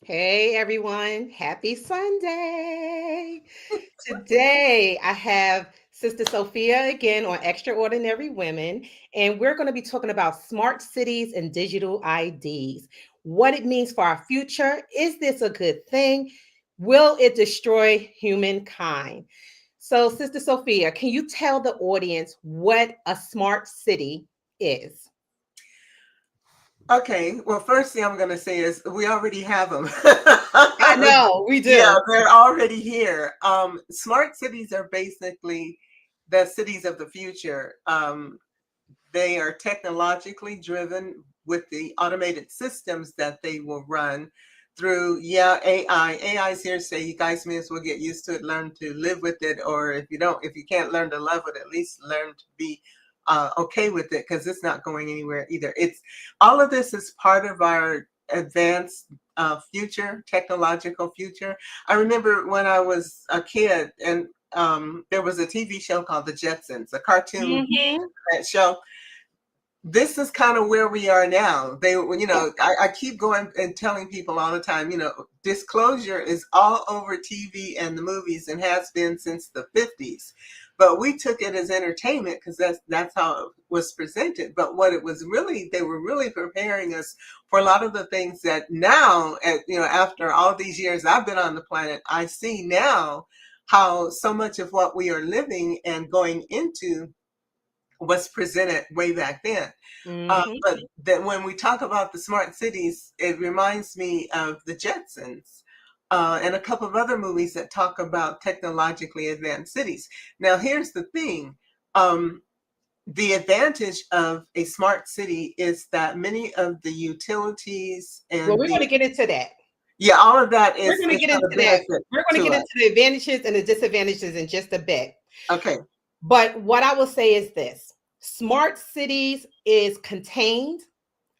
Hey everyone, happy Sunday. Today I have Sister Sophia again on Extraordinary Women, and we're going to be talking about smart cities and digital IDs, what it means for our future. Is this a good thing? Will it destroy humankind? So, Sister Sophia, can you tell the audience what a smart city is? Okay, well, first thing I'm going to say is we already have them. I know, we Yeah, do. they're already here. Smart cities are basically the cities of the future. They are technologically driven with the automated systems that they will run through, yeah, AI. AI is here to say you guys may as well get used to it, learn to live with it, or if you can't learn to love it, at least learn to be okay with it because it's not going anywhere either. It's all of this is part of our advanced future, technological future. I remember when I was a kid and there was a TV show called The Jetsons, a cartoon Hmm. show. This is kind of where we are now. I keep going and telling people all the time, disclosure is all over TV and the movies and has been since the 50s. But we took it as entertainment because that's how it was presented. But what it was really, they were really preparing us for a lot of the things that now, after all these years I've been on the planet, I see now how so much of what we are living and going into was presented way back then. Hmm. But that when we talk about the smart cities, it reminds me of the Jetsons and a couple of other movies that talk about technologically advanced cities. Now, here's the thing. The advantage of a smart city is that many of the utilities Well, and we're going to get into that. yeah, all of that We're going to is get going into to that. benefit We're going to to get us. into the advantages and the disadvantages in just a bit. Okay. But what I will say is this: smart cities is contained.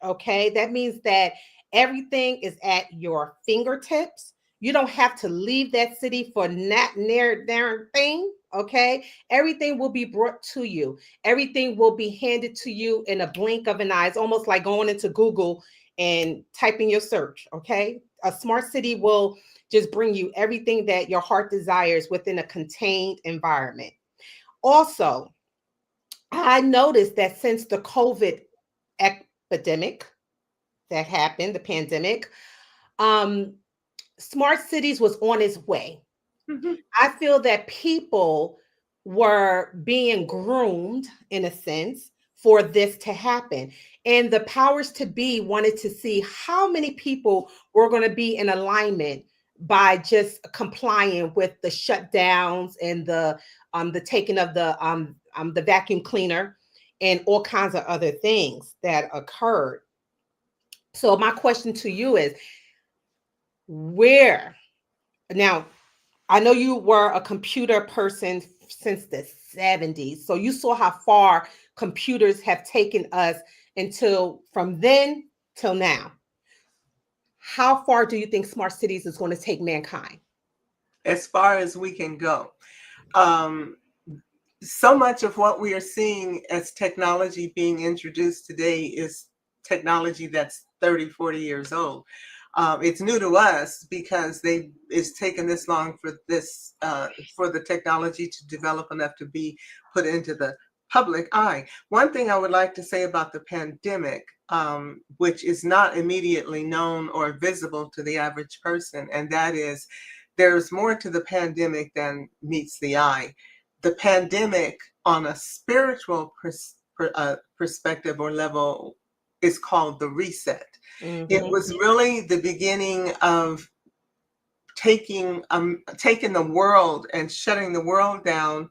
Okay. That means that everything is at your fingertips. You don't have to leave that city for not near darn thing. Okay. Everything will be brought to you, everything will be handed to you in a blink of an eye. It's almost like going into Google and typing your search. Okay. A smart city will just bring you everything that your heart desires within a contained environment. Also, I noticed that since the COVID epidemic that happened, the pandemic, um, smart cities was on its way. Mhm. I feel that people were being groomed in a sense for this to happen. And the powers to be wanted to see how many people were going to be in alignment by just complying with the shutdowns and the taking of the vacuum cleaner and all kinds of other things that occurred. So my question to you is, where now, I know you were a computer person since the 70s. So you saw how far computers have taken us until from then till now. How far do you think smart cities is going to take mankind? As far as we can go. Um, so much of what we are seeing as technology being introduced today is technology that's 30, 40 years old. It's new to us because it's taken this long for for the technology to develop enough to be put into the public eye. One thing I would like to say about the pandemic, which is not immediately known or visible to the average person, and that is there's more to the pandemic than meets the eye. The pandemic on a spiritual perspective or level is called the reset. It Hmm. was really the beginning of taking the world and shutting the world down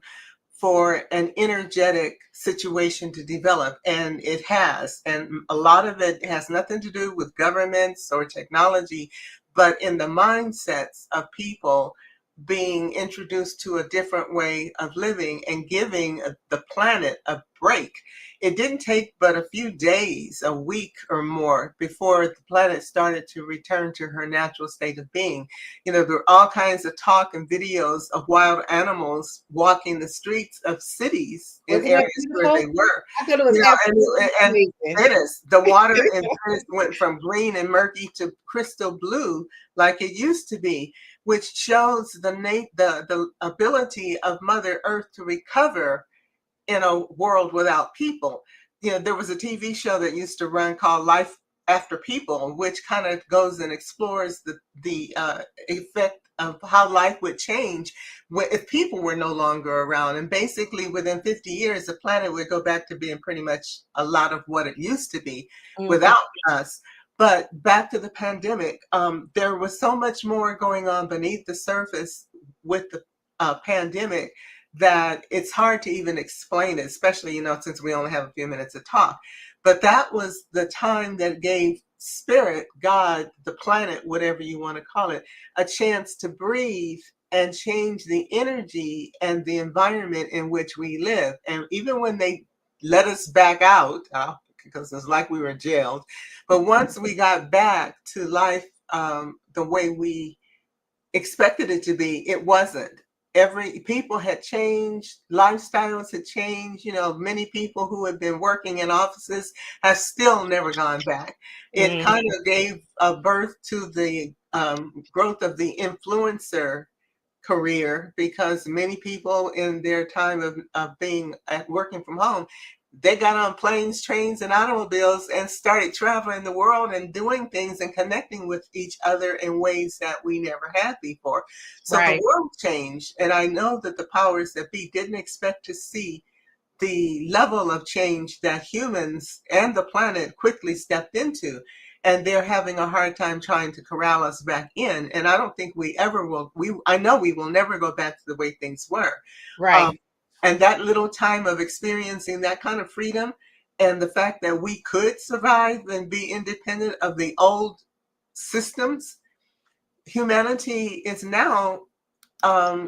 for an energetic situation to develop, and it has. And a lot of it has nothing to do with governments or technology, but in the mindsets of people being introduced to a different way of living and giving the planet a break. It didn't take but a few days, a week or more, before the planet started to return to her natural state of being. There were all kinds of talk and videos of wild animals walking the streets of cities in Wasn't that areas where they beautiful? were. I thought it was absolutely And amazing. Venice, the water in Venice went from green and murky to crystal blue like it used to be, which shows the ability of Mother Earth to recover in a world without people. There was a TV show that used to run called Life After People, which kind of goes and explores the effect of how life would change if people were no longer around. And basically within 50 years, the planet would go back to being pretty much a lot of what it used to be without us. But back to the pandemic, there was so much more going on beneath the surface with the pandemic that it's hard to even explain it, especially, since we only have a few minutes to talk. But that was the time that gave spirit, God, the planet, whatever you want to call it, a chance to breathe and change the energy and the environment in which we live. And even when they let us back out, because it's like we were jailed, but once we got back to life the way we expected it to be, it wasn't. People had changed, lifestyles had changed. Many people who had been working in offices have still never gone back. It kind of gave a birth to the growth of the influencer career, because many people in their time of being working from home, they got on planes, trains, and automobiles and started traveling the world and doing things and connecting with each other in ways that we never had before. So the world changed. And I know that the powers that be didn't expect to see the level of change that humans and the planet quickly stepped into. And they're having a hard time trying to corral us back in. And I don't think we ever will. I know we will never go back to the way things were. And that little time of experiencing that kind of freedom, and the fact that we could survive and be independent of the old systems, humanity is now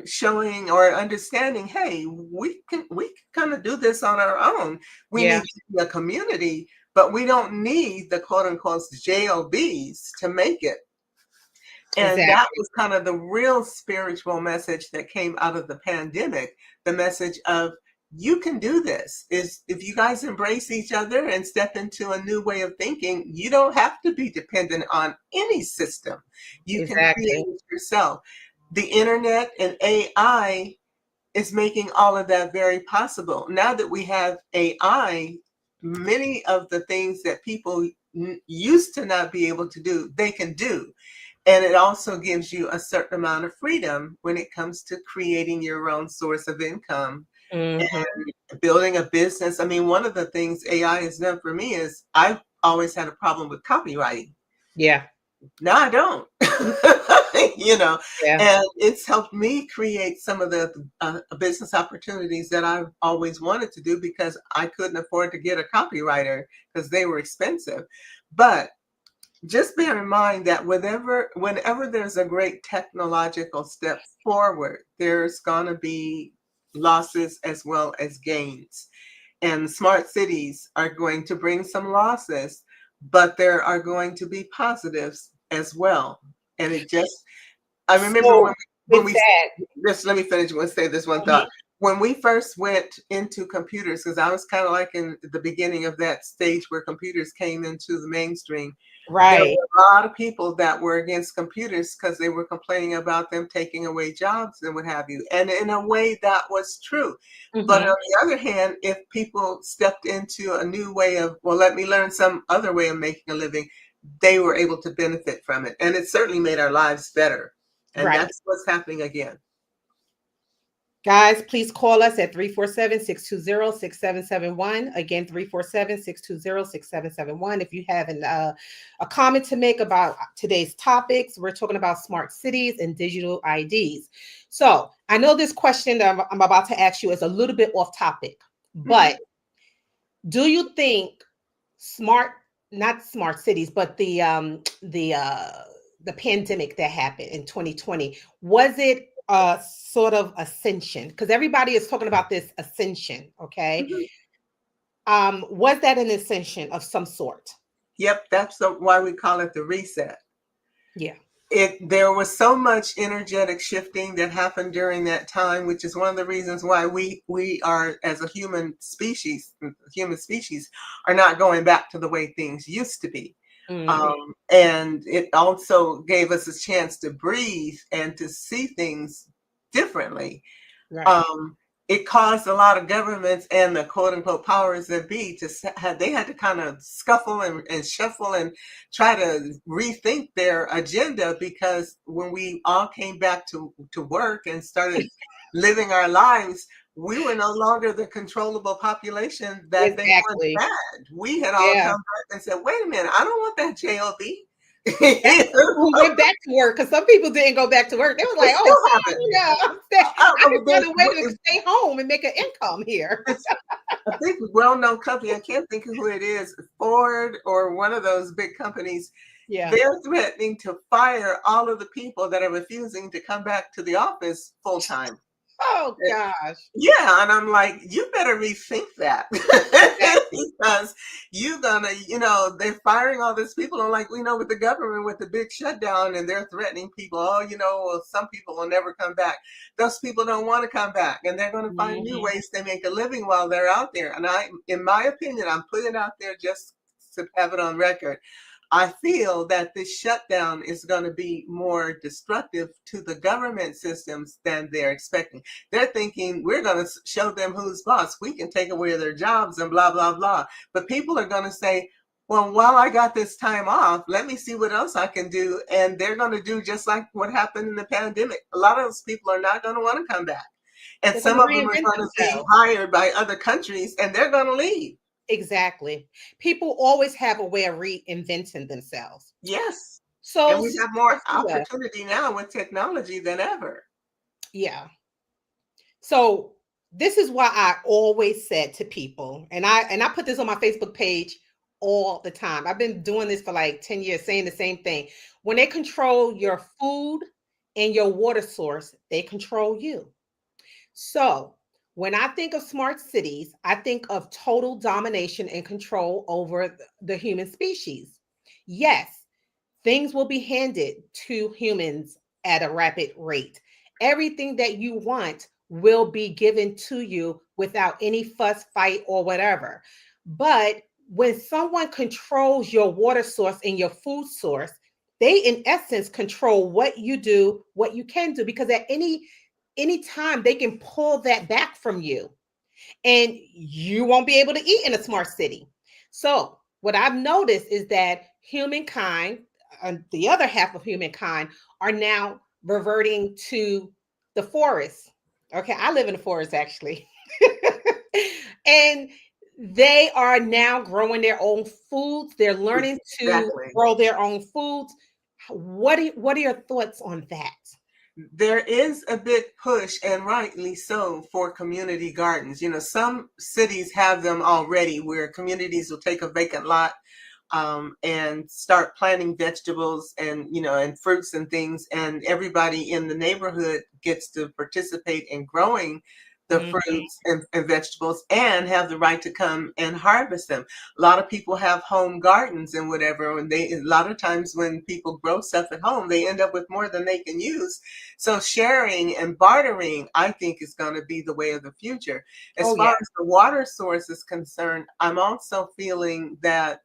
showing or understanding, hey, we can kind of do this on our own. We need to be a community, but we don't need the quote unquote JOBs to make it. And that was kind of the real spiritual message that came out of the pandemic. The message of, you can do this. Is if you guys embrace each other and step into a new way of thinking, you don't have to be dependent on any system. You can create it yourself. The internet and AI is making all of that very possible. Now that we have AI, many of the things that people used to not be able to do, they can do. And it also gives you a certain amount of freedom when it comes to creating your own source of income and building a business. I mean, one of the things AI has done for me is I've always had a problem with copywriting. Now I don't. And it's helped me create some of the business opportunities that I've always wanted to do, because I couldn't afford to get a copywriter because they were expensive. But just bear in mind that whenever there's a great technological step forward, there's going to be losses as well as gains. And smart cities are going to bring some losses, but there are going to be positives as well. And I remember when we just let me finish and say this one thought. When we first went into computers, because I was kind of like in the beginning of that stage where computers came into the mainstream, there were a lot of people that were against computers because they were complaining about them taking away jobs and what have you. And in a way, that was true. But on the other hand, if people stepped into a new way of, well, let me learn some other way of making a living, they were able to benefit from it. And it certainly made our lives better. And that's what's happening again. Guys, please call us at 347-620-6771. Again, 347-620-6771. If you have a comment to make about today's topics, we're talking about smart cities and digital IDs. So I know this question that I'm about to ask you is a little bit off topic, but do you think not smart cities, but the pandemic that happened in 2020, was it sort of ascension? Because everybody is talking about this ascension, okay? Was that an ascension of some sort? Yep, that's why we call it the reset. Yeah. There was so much energetic shifting that happened during that time, which is one of the reasons why we are, as a human species are not going back to the way things used to be. Hmm. And it also gave us a chance to breathe and to see things differently. Right. um, it caused a lot of governments and the quote unquote powers that be to they had to kind of scuffle and shuffle and try to rethink their agenda, because when we all came back to work and started living our lives, we were no longer the controllable population that they once Exactly. had. We had all Yeah. come back and said, wait a minute, I don't want that job. That's the people who went back to work, because some people didn't go back to work. They were They like, "Oh, still haven't. yeah, I can find a way to stay home and make an income here." It's a big, well-known company. I can't think of who it is, Ford or one of those big companies. Yeah. They're threatening to fire all of the people that are refusing to come back to the office full time. Oh gosh. Yeah, and I'm like, you better rethink that. Exactly. Because you're gonna, they're firing all these people. And like, we know with the government, with the big shutdown, and they're threatening people, oh, well, some people will never come back. Those people don't want to come back, and they're going to find new Mhm. ways to make a living while they're out there. And in my opinion, I'm putting it out there just to have it on record. I feel that this shutdown is going to be more destructive to the government systems than they're expecting. They're thinking we're going to show them who's boss. We can take away their jobs and blah, blah, blah. But people are going to say, well, while I got this time off, let me see what else I can do. And they're going to do just like what happened in the pandemic. A lot of those people are not going to want to come back. And They're going some to of them are reinvent going to be themselves. hired by other countries, and they're going to leave. Exactly. People always have a way of reinventing themselves. Yes. And So, we have more Sophia, opportunity now with technology than ever. yeah. So this is why I always said to people, and I put this on my Facebook page all the time. I've been doing this for like 10 years, saying the same thing. When they control your food and your water source, they control you. So when I think of smart cities, I think of total domination and control over the human species. Yes, things will be handed to humans at a rapid rate. Everything that you want will be given to you without any fuss, fight, or whatever. But when someone controls your water source and your food source, they in essence control what you do, what you can do, because at any time they can pull that back from you and you won't be able to eat in a smart city. So, what I've noticed is that humankind, the other half of humankind, are now reverting to the forest. Okay, I live in the forest actually. And they are now growing their own foods. They're learning to Exactly. grow their own foods. What are your thoughts on that? There is a big push, and rightly so, for community gardens. Some cities have them already, where communities will take a vacant lot and start planting vegetables and fruits and things, and everybody in the neighborhood gets to participate in growing the Mhm. fruits and vegetables and have the right to come and harvest them. A lot of people have home gardens and whatever, and a lot of times when people grow stuff at home, they end up with more than they can use. So sharing and bartering, I think, is going to be the way of the future. As Oh far yeah. as the water source is concerned, I'm also feeling that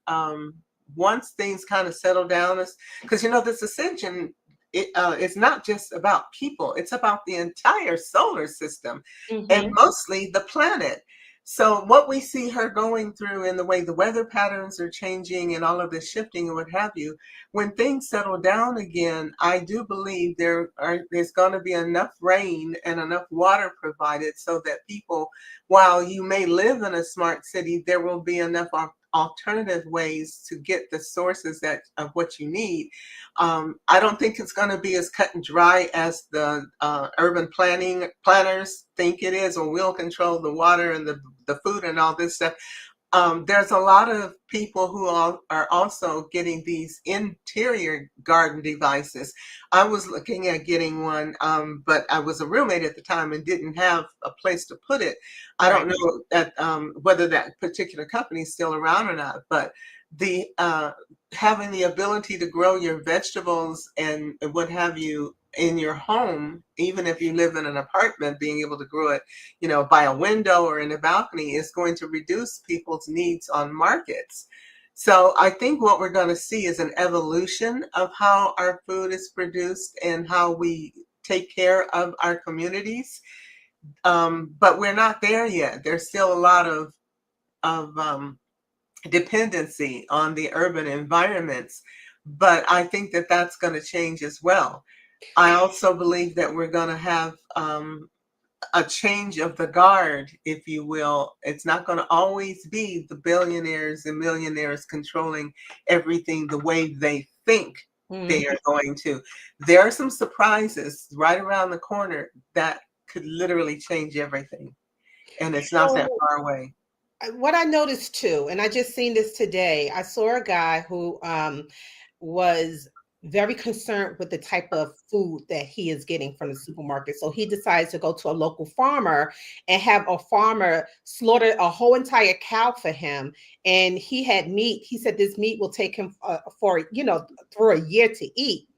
once things kind of settle down, because this ascension, it's not just about people, it's about the entire solar system and Mhm. mostly the planet. So what we see her going through in the way the weather patterns are changing and all of this shifting and what have you, when things settle down again, I do believe there's going to be enough rain and enough water provided so that people, while you may live in a smart city, there will be enough alternative ways to get the sources of what you need. I don't think it's going to be as cut and dry as the urban planners think it is, or we'll control the water and the food and all this stuff. There's a lot of people who are also getting these interior garden devices. I was looking at getting one, but I was a roommate at the time and didn't have a place to put it. I Right. don't know that whether that particular company is still around or not, but the having the ability to grow your vegetables and what have you in your home, even if you live in an apartment, being able to grow it, by a window or in a balcony is going to reduce people's needs on markets. So I think what we're going to see is an evolution of how our food is produced and how we take care of our communities. But we're not there yet. There's still a lot of dependency on the urban environments. But I think that that's going to change as well. I also believe that we're going to have a change of the guard, if you will. It's not going to always be the billionaires and millionaires controlling everything the way they think they are going to. There are some surprises right around the corner that could literally change everything. And it's not that So far away. what I noticed too, and I just seen this today, I saw a guy who was very concerned with the type of food that he is getting from the supermarket. So he decides to go to a local farmer and have a farmer slaughter a whole entire cow for him. And he had meat. He said this meat will take him through a year to eat.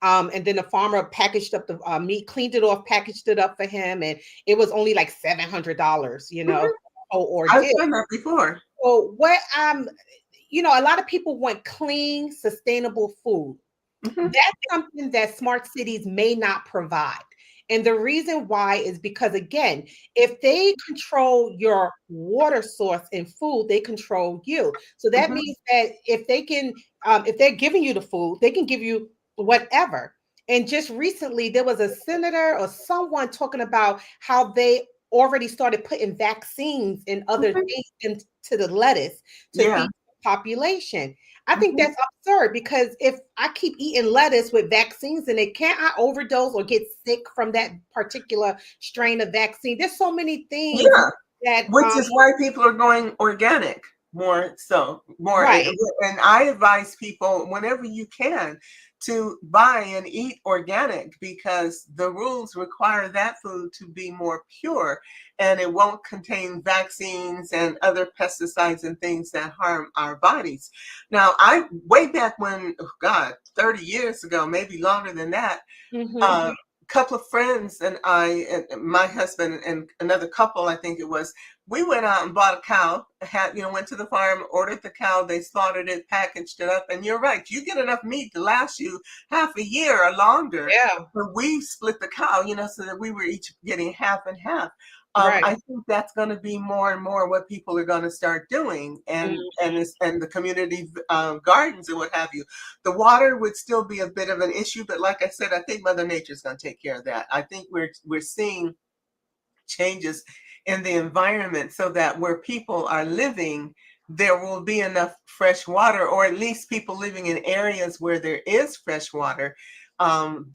And then the farmer packaged up the meat, cleaned it off, packaged it up for him, and it was only like $700. Mhm. Whole I've ordeal. done that before. So a lot of people want clean, sustainable food. Mhm. That's something that smart cities may not provide. And the reason why is because, again, if they control your water source and food, they control you. So that Mhm. means that if they're giving you the food, they can give you whatever. And just recently, there was a senator or someone talking about how they already started putting vaccines and other Mhm. things into the lettuce to Yeah. feed the population. I think Mhm. that's absurd because if I keep eating lettuce with vaccines in it, can't I overdose or get sick from that particular strain of vaccine? There's so many things Yeah. that Which is why people are going organic more so more. right. And I advise people whenever you can to buy and eat organic because the rules require that food to be more pure and it won't contain vaccines and other pesticides and things that harm our bodies. Now, I way back when, oh God, 30 years ago, maybe longer than that, Hmm. couple of friends and I and my husband and another couple, I think it was, we went out and bought a cow, went to the farm, ordered the cow, they slaughtered it, packaged it up, and you're right, you get enough meat to last you half a year or longer. Yeah. But we split the cow, so that we were each getting half and half. Right. I think that's going to be more and more what people are going to start doing, and the community gardens and what have you. The water would still be a bit of an issue, but like I said, I think Mother Nature's going to take care of that. I think we're seeing changes in the environment so that where people are living, there will be enough fresh water, or at least people living in areas where there is fresh water,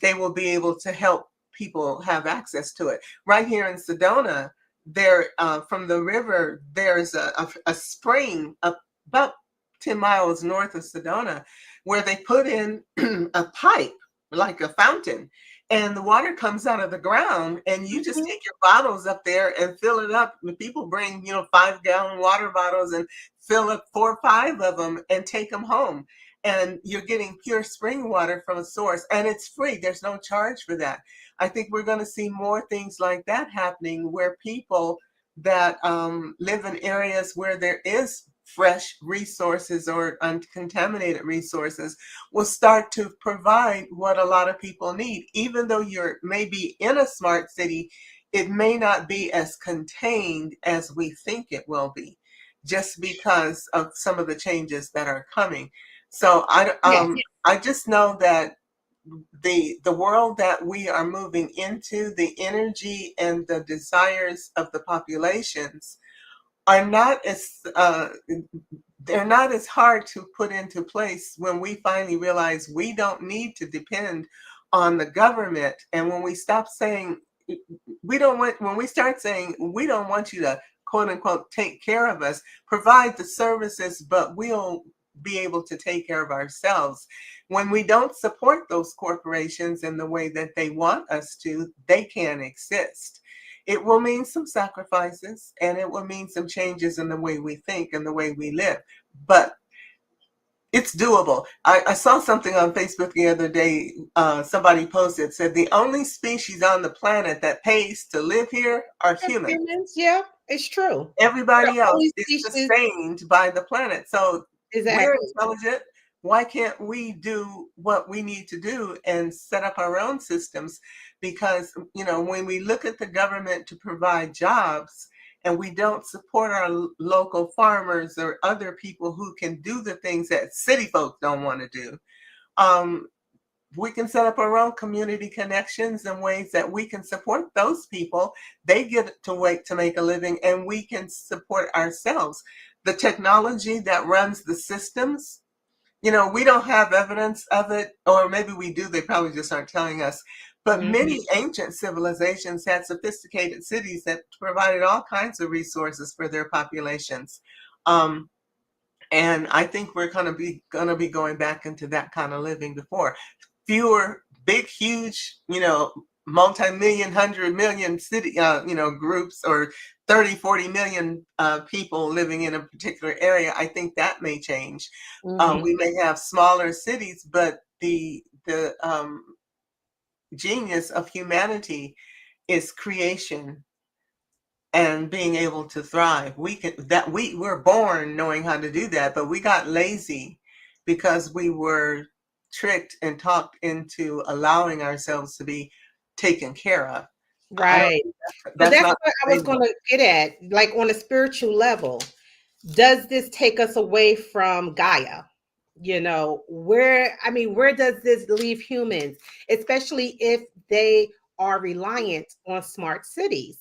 they will be able to help people have access to it. Right here in Sedona, there from the river, there's a spring about 10 miles north of Sedona where they put in a pipe like a fountain and the water comes out of the ground and you just Mhm. take your bottles up there and fill it up. People bring 5-gallon water bottles and fill up 4 or 5 of them and take them home, and you're getting pure spring water from a source and it's free. There's no charge for that. I think we're going to see more things like that happening where people that live in areas where there is fresh resources or uncontaminated resources will start to provide what a lot of people need. Even though you're maybe in a smart city, it may not be as contained as we think it will be, just because of some of the changes that are coming. So Yes. I just know that the world that we are moving into, the energy and the desires of the populations are not as they're not as hard to put into place when we finally realize we don't need to depend on the government. And when we stop saying we don't want when we start saying we don't want you to quote unquote take care of us, provide the services, but we'll be able to take care of ourselves. When we don't support those corporations in the way that they want us to, they can't exist. It will mean some sacrifices, and it will mean some changes in the way we think and the way we live. But it's doable. I saw something on Facebook the other day. Somebody posted, said the only species on the planet that pays to live here are humans. Humans, yeah, it's true. We're Everybody the else only is species. sustained by the planet. So we're Exactly. intelligent. Why can't we do what we need to do and set up our own systems? Because, when we look at the government to provide jobs and we don't support our local farmers or other people who can do the things that city folks don't want to do, we can set up our own community connections and ways that we can support those people. They get to wait to make a living, and we can support ourselves. The technology that runs the systems, we don't have evidence of it, or maybe we do, they probably just aren't telling us. But many ancient civilizations had sophisticated cities that provided all kinds of resources for their populations. And I think we're gonna be going back into that kind of living before. Fewer big, huge, multi-million, 100 million city, groups, or 30, 40 million people living in a particular area. I think that may change. We may have smaller cities, but the genius of humanity is creation and being able to thrive. We're born knowing how to do that, but we got lazy because we were tricked and talked into allowing ourselves to be taken care of. I don't Right. think So that's that's not what I was going sustainable. to get at. Like on a spiritual level, does this take us away from Gaia? Where does this leave humans, especially if they are reliant on smart cities?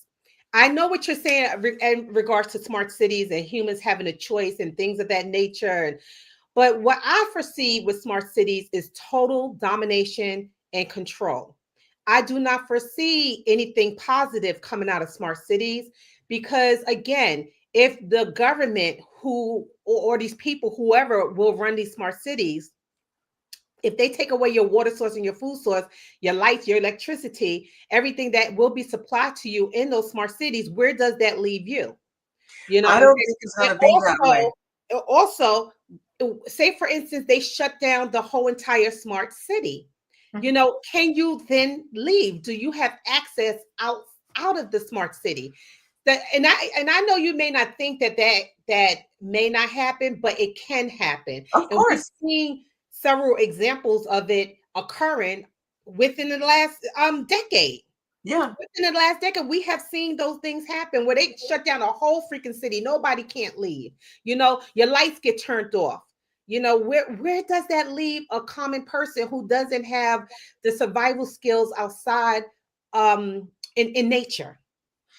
I know what you're saying in regards to smart cities and humans having a choice and things of that nature. But what I foresee with smart cities is total domination and control. I do not foresee anything positive coming out of smart cities because, again, if the government or these people, whoever will run these smart cities, if they take away your water source and your food source, your lights, your electricity, everything that will be supplied to you in those smart cities, where does that leave you? You know I what I'm don't saying? think it's And going to be that way. also, say for instance, they shut down the whole entire smart city. Can you then leave? Do you have access out of the smart city? And I know you may not think that may not happen, but it can happen. Of And we've course. seen several examples of it occurring within the last decade. Yeah. Within the last decade, we have seen those things happen where they shut down a whole freaking city. Nobody can't leave. Your lights get turned off. Where does that leave a common person who doesn't have the survival skills outside in nature?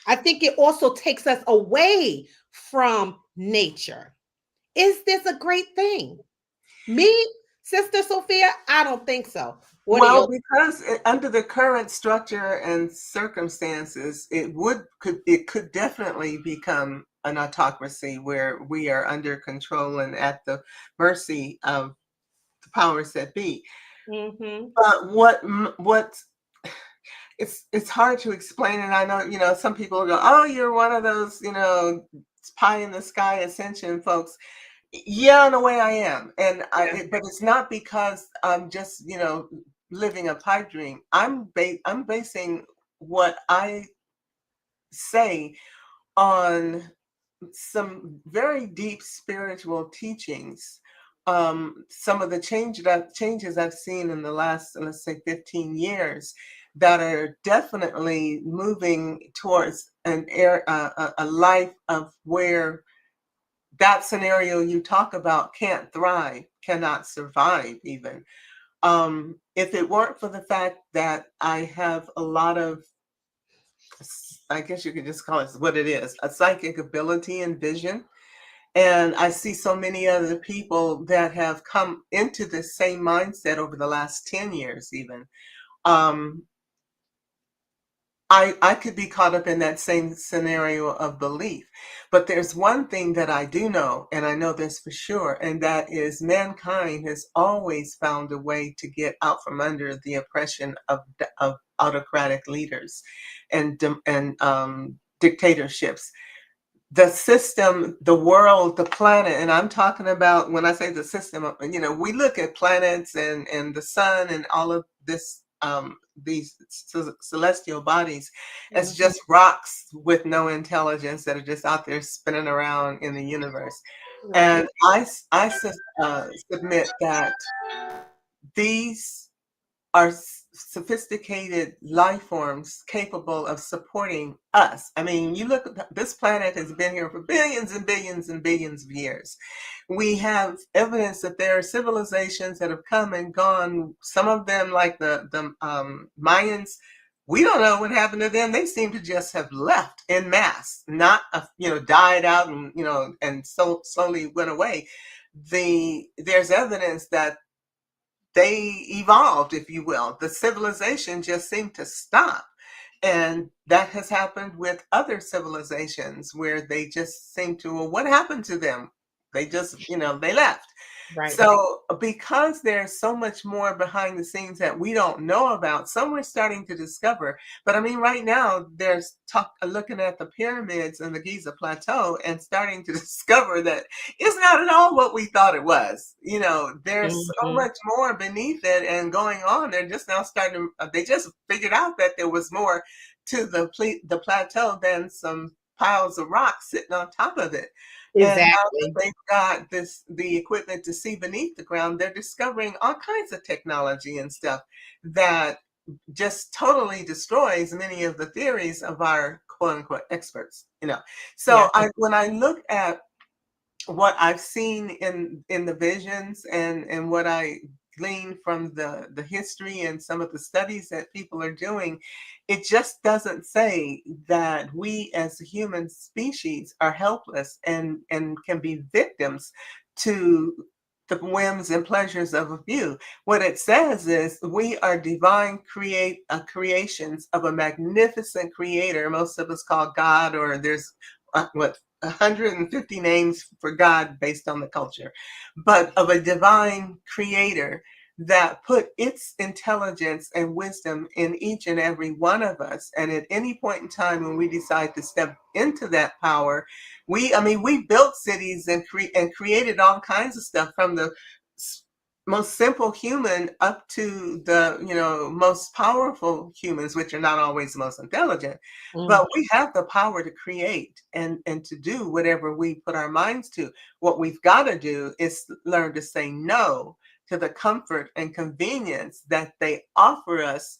I think it also takes us away from nature. Is this a great thing? Me, Sister Sophia, I don't think so. What are Well, your because under the current structure and circumstances, it could definitely become an autocracy where we are under control and at the mercy of the powers that be. mm-hmm. But what it's hard to explain, and I know some people go, "Oh, you're one of those pie in the sky ascension folks." Yeah, in a way I am, Yeah. but it's not because I'm just living a pipe dream. I'm basing what I say on some very deep spiritual teachings. Some of the changes I've seen in the last, let's say, 15 years that are definitely moving towards a life of where that scenario you talk about can't thrive, cannot survive even. If it weren't for the fact that I have a lot of, I guess you could just call it what it is, a psychic ability and vision. And I see so many other people that have come into the same mindset over the last 10 years, even. Um, I could be caught up in that same scenario of belief. But there's one thing that I do know, and I know this for sure, and that is mankind has always found a way to get out from under the oppression of autocratic leaders and dictatorships. The system, the world, the planet, and I'm talking about, when I say the system, we look at planets and the sun and all of this, these celestial bodies as Mhm. just rocks with no intelligence that are just out there spinning around in the universe. Right. And submit that these are sophisticated life forms capable of supporting us. I mean, you look at this planet has been here for billions and billions and billions of years. We have evidence that there are civilizations that have come and gone. Some of them, like the Mayans, we don't know what happened to them. They seem to just have left en masse, not died out and so slowly went away. There's evidence that they evolved, if you will. The civilization just seemed to stop. And that has happened with other civilizations where they just seem to, well, what happened to them? They just, they left. Right. So because there's so much more behind the scenes that we don't know about, some we're starting to discover. But I mean, right now, there's talk looking at the pyramids and the Giza Plateau and starting to discover that it's not at all what we thought it was. There's so Mhm. much more beneath it and going on. They're just now starting to, they just figured out that there was more to the plateau than some piles of rocks sitting on top of it. And now that Exactly. they've got the equipment to see beneath the ground, they're discovering all kinds of technology and stuff that just totally destroys many of the theories of our quote unquote experts. Yeah. So when I look at what I've seen in the visions and what I glean from the history and some of the studies that people are doing, it just doesn't say that we as a human species are helpless and can be victims to the whims and pleasures of a few. What it says is we are divine creations of a magnificent creator. Most of us call God, or there's what 150 names for God based on the culture, but of a divine creator that put its intelligence and wisdom in each and every one of us. And at any point in time when we decide to step into that power, we built cities and created all kinds of stuff, from the most simple human up to the most powerful humans, which are not always the most intelligent. Mhm. But we have the power to create and to do whatever we put our minds to. What we've got to do is learn to say no to the comfort and convenience that they offer us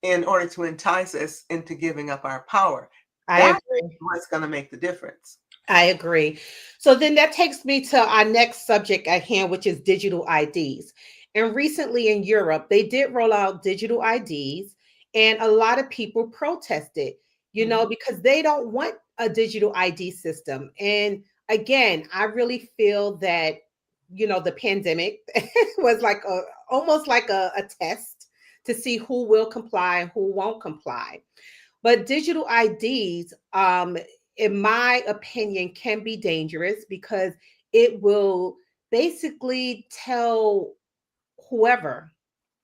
in order to entice us into giving up our power. I That's agree. what's going to make the difference. I agree. So then that takes me to our next subject at hand, which is digital IDs. And recently in Europe, they did roll out digital IDs, and a lot of people protested, Mhm. because they don't want a digital ID system. And again, I really feel that, the pandemic was like almost like a test to see who will comply and who won't comply. But digital IDs, in my opinion, can be dangerous because it will basically tell whoever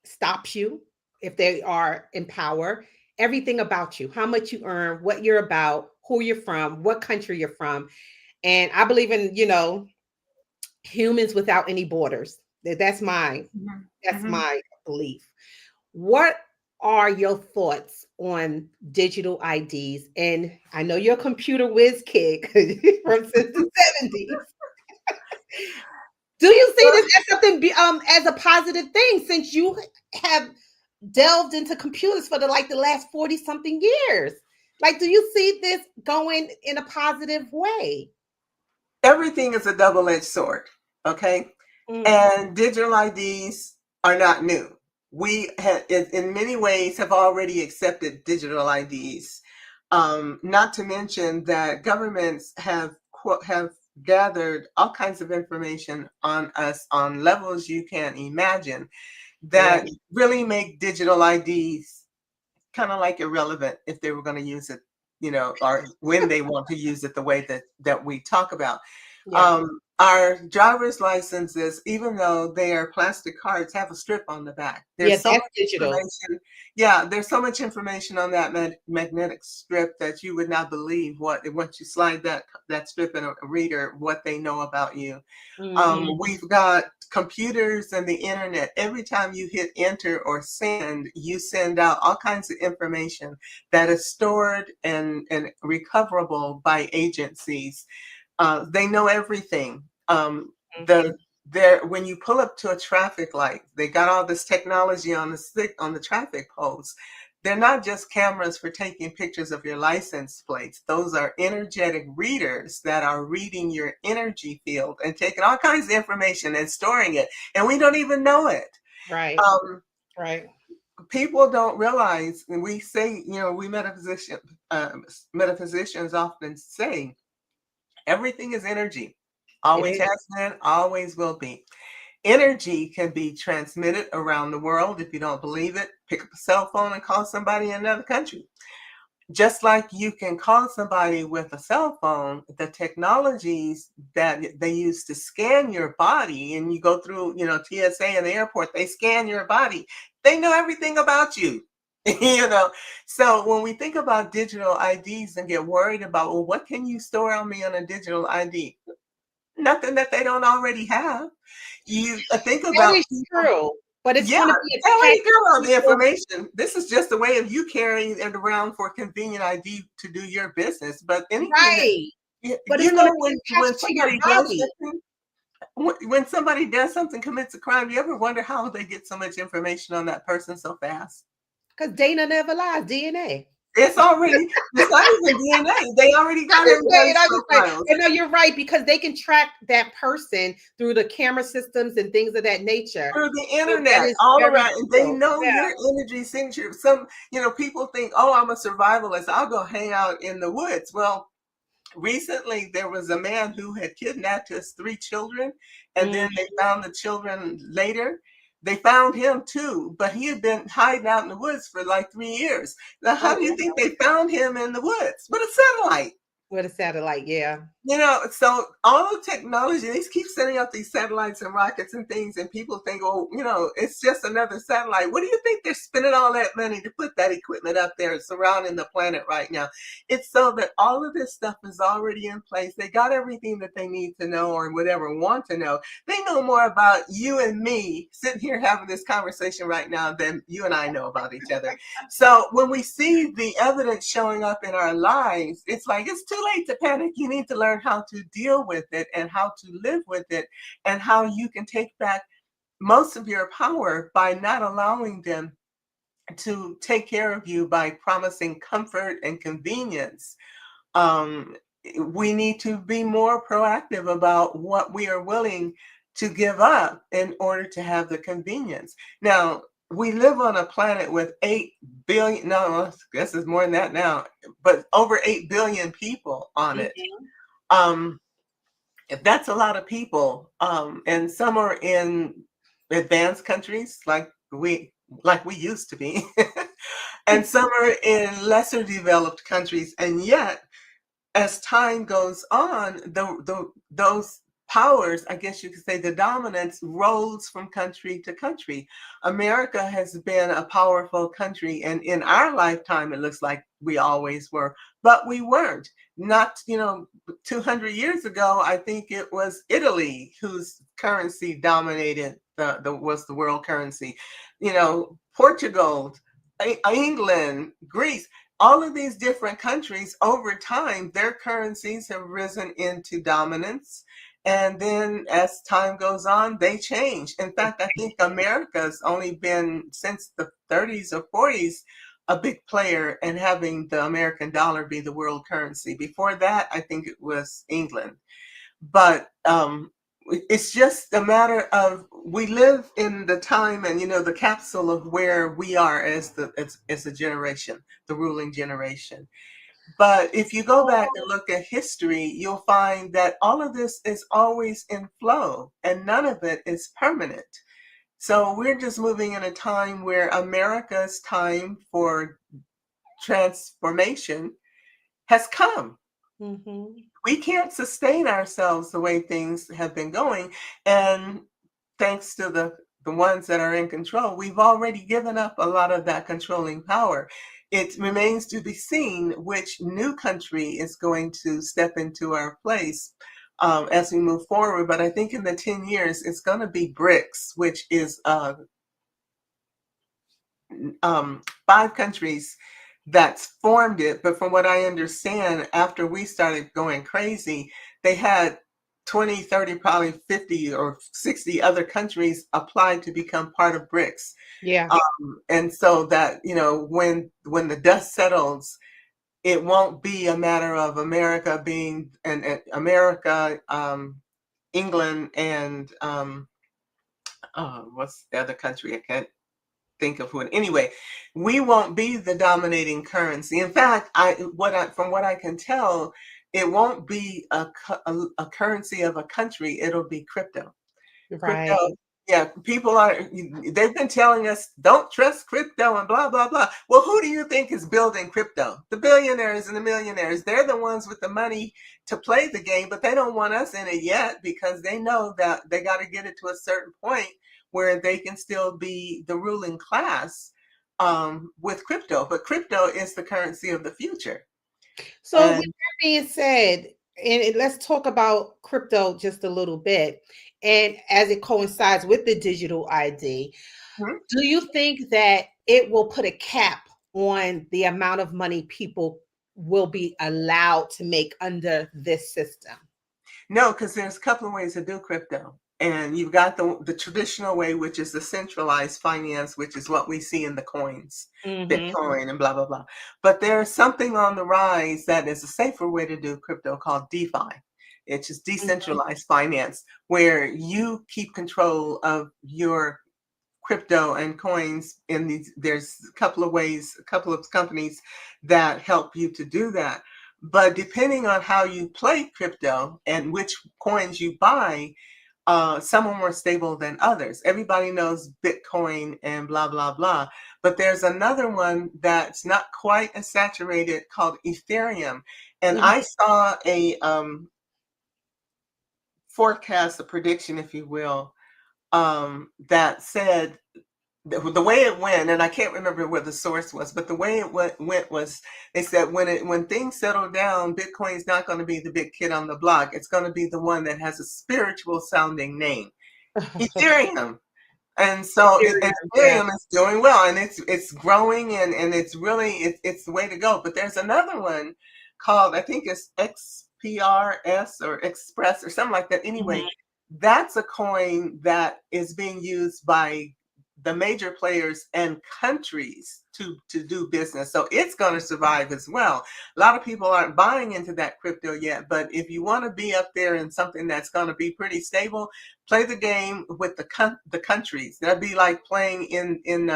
stops you, if they are in power, everything about you, how much you earn, what you're about, who you're from, what country you're from. And I believe in, humans without any borders. That's my Mhm. that's Mhm. my belief. What are your thoughts on digital IDs? And I know you're a computer whiz kid from since the 70s. Do you see Well, this as something as a positive thing, since you have delved into computers for the last 40 something years? Like, do you see this going in a positive way? everything is a double-edged sword, okay? Mm, And digital IDs are not new. We have, in many ways, have already accepted digital IDs. Not to mention that governments have gathered all kinds of information on us on levels you can't imagine yeah. that really make digital IDs kind of like irrelevant if they were going to use it, or when they want to use it the way that we talk about. Yeah. Our driver's licenses, even though they are plastic cards, have a strip on the back. Yeah, There's so that's much digital. information. Yeah, there's so much information on that magnetic strip that you would not believe once you slide that strip in a reader, what they know about you. We've got computers and the internet. Every time you hit enter or send, you send out all kinds of information that is stored and recoverable by agencies. They know everything. When you pull up to a traffic light, they got all this technology on the traffic poles. They're not just cameras for taking pictures of your license plates. Those are energetic readers that are reading your energy field and taking all kinds of information and storing it, and we don't even know it. Right. Right. People don't realize, and we say, we metaphysicians often say, everything is energy. Always has been, always will be. Energy can be transmitted around the world. If you don't believe it, pick up a cell phone and call somebody in another country. Just like you can call somebody with a cell phone, the technologies that they use to scan your body, and you go through, TSA in the airport, they scan your body. They know everything about you. So when we think about digital IDs and get worried about, well, what can you store on me on a digital ID? Nothing that they don't already have. You think That about is people. true. But it's Yeah, going to be they a already package got all the deal. information. This is just a way of you carrying it around for convenient ID to do your business. But anything that Right. But it's going to be when attached to your somebody does body. something, when somebody does something, commits a crime, do you ever wonder how they get so much information on that person so fast? Because Dana never lies, DNA. It's not even DNA. They already got everybody's I'm just saying. profiles. And no, you're right, because they can track that person through the camera systems and things of that nature. Through the So that internet, is all very around, and they true. know Yeah. your energy signature. Some, people think, oh, I'm a survivalist, I'll go hang out in the woods. Well, recently there was a man who had kidnapped his 3 children, and then they found the children later. They found him too, but he had been hiding out in the woods for like 3 years. Now, how do you think they found him in the woods? With a satellite. With a satellite, yeah. So all the technology, they keep sending out these satellites and rockets and things, and people think, oh, it's just another satellite. What do you think they're spending all that money to put that equipment up there surrounding the planet right now? It's so that all of this stuff is already in place. They got everything that they need to know or whatever want to know. They know more about you and me sitting here having this conversation right now than you and I know about each other. So when we see the evidence showing up in our lives, it's like, it's too late to panic. You need to learn how to deal with it and how to live with it, and how you can take back most of your power by not allowing them to take care of you by promising comfort and convenience. We need to be more proactive about what we are willing to give up in order to have the convenience. Now, we live on a planet with 8 billion, no, I guess it's more than that now, but over 8 billion people on it. That's a lot of people. And some are in advanced countries like we used to be. And some are in lesser developed countries. And yet, as time goes on, those powers, I guess you could say, the dominance rolls from country to country. America has been a powerful country, and in our lifetime, it looks like we always were, but we weren't. Not, 200 years ago, I think it was Italy whose currency dominated was the world currency. Portugal, England, Greece. All of these different countries, over time, their currencies have risen into dominance. And then as time goes on, they change. In fact, I think America's only been, since the 30s or 40s, a big player in having the American dollar be the world currency. Before that, I think it was England. But it's just a matter of, we live in the time and the capsule of where we are as a generation, the ruling generation. But if you go back and look at history, you'll find that all of this is always in flow and none of it is permanent. So we're just moving in a time where America's time for transformation has come. Mm-hmm. We can't sustain ourselves the way things have been going. And thanks to the ones that are in control, we've already given up a lot of that controlling power. It remains to be seen which new country is going to step into our place as we move forward. But I think in the 10 years, it's going to be BRICS, which is 5 countries that's formed it. But from what I understand, after we started going crazy, they had 20, 30, probably 50 or 60 other countries applied to become part of BRICS. Yeah. And so that, when the dust settles, it won't be a matter of America being and America, England, and what's the other country? I can't think of who. Anyway, we won't be the dominating currency. In fact, from what I can tell, it won't be a currency of a country. It'll be crypto. Crypto. Right. Yeah, they've been telling us don't trust crypto and blah, blah, blah. Well, who do you think is building crypto? The billionaires and the millionaires. They're the ones with the money to play the game, but they don't want us in it yet because they know that they got to get it to a certain point where they can still be the ruling class with crypto. But crypto is the currency of the future. So with And that being said, let's talk about crypto just a little bit. And as it coincides with the digital ID, Mhm. do you think that it will put a cap on the amount of money people will be allowed to make under this system? No, because there's a couple of ways to do crypto. And you've got the traditional way, which is the centralized finance, which is what we see in the coins, Mm-hmm. Bitcoin and blah, blah, blah. But there's something on the rise that is a safer way to do crypto called DeFi. It's just decentralized finance, where you keep control of your crypto and coins. There's a couple of ways, a couple of companies that help you to do that. But depending on how you play crypto and which coins you buy, some are more stable than others. Everybody knows Bitcoin and blah, blah, blah. But there's another one that's not quite as saturated called Ethereum. And Mm-hmm. I saw a forecast, a prediction, if you will, that said the way it went, and I can't remember where the source was, but the way it went was they said when things settle down, Bitcoin's not going to be the big kid on the block. It's going to be the one that has a spiritual sounding name, Ethereum. And so Yeah. Ethereum is doing well, and it's growing, and it's really it's the way to go. But there's another one called, I think it's XPRS or Express or something like that. Anyway, Mhm. that's a coin that is being used by the major players and countries to do business. So it's going to survive as well. A lot of people aren't buying into that crypto yet, but if you want to be up there in something that's going to be pretty stable, play the game with the countries. That'd be like playing in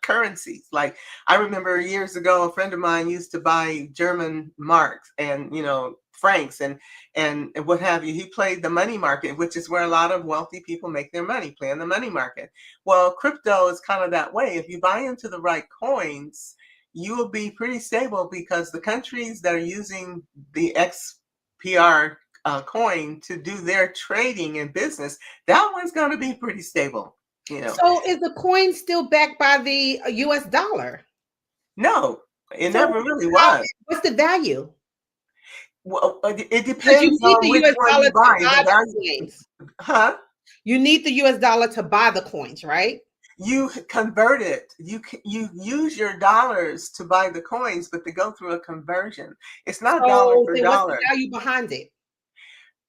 currencies. Like I remember years ago, a friend of mine used to buy German marks and francs and what have you. He played the money market, which is where a lot of wealthy people make their money, playing the money market. Well, crypto is kind of that way. If you buy into the right coins, you will be pretty stable because the countries that are using the XPR coin to do their trading and business, that one's going to be pretty stable. So is the coin still backed by the US dollar? No, it So never really was. what's the value? Well, it Because you depends need on the which US one dollar you to buy. buy The the value, coins. huh? You need the US dollar to buy the coins, right? You convert it. You use your dollars to buy the coins, but they go through a conversion. It's not dollar So for then what's the dollar. value behind it?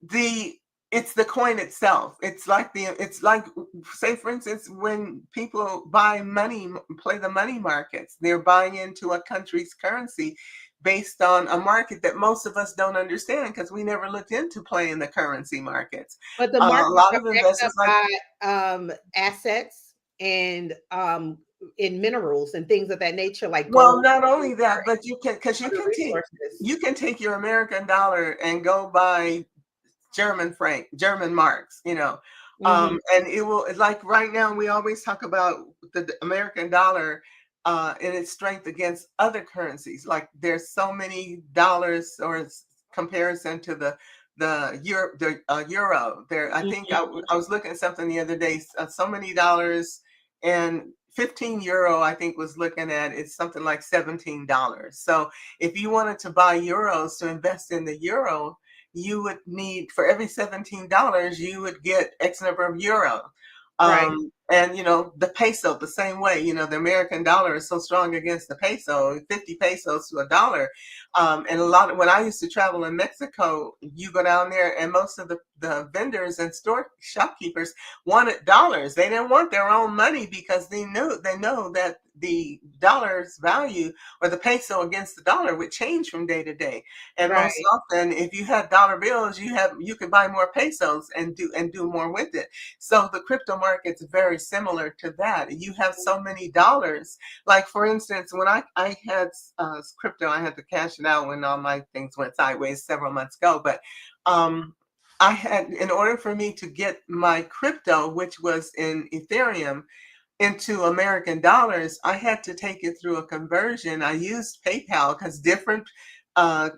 the it's the coin itself. It's like, say for instance, when people buy money, play the money markets, they're buying into a country's currency based on a market that most of us don't understand because we never looked into playing the currency markets. But the A markets lot are of backed investors up like, by assets and in minerals and things of that nature, like well, gold, not only silver, that, but you can, because other resources. you can take your American dollar and go buy German franc, German marks, Mhm. and it will, like right now, we always talk about the American dollar in its strength against other currencies. Like there's so many dollars, or comparison to the euro. There, I think I was looking at something the other day. So many dollars, and 15 euro, I think, was looking at, it's something like $17. So if you wanted to buy euros to invest in the euro, you would need, for every $17, you would get X number of euro. Right. And the peso the same way. The American dollar is so strong against the peso, 50 pesos to a dollar. And a lot of, when I used to travel in Mexico, you go down there and most of the vendors and store shopkeepers wanted dollars. They didn't want their own money because they know that the dollar's value, or the peso against the dollar, would change from day to day. And most Right. often, if you had dollar bills, you could buy more pesos and do more with it. So the crypto market's very similar to that. You have so many dollars. Like, for instance, when I had crypto, I had to cash it out when all my things went sideways several months ago. But I had, in order for me to get my crypto, which was in Ethereum, into American dollars, I had to take it through a conversion. I used PayPal because different, uh,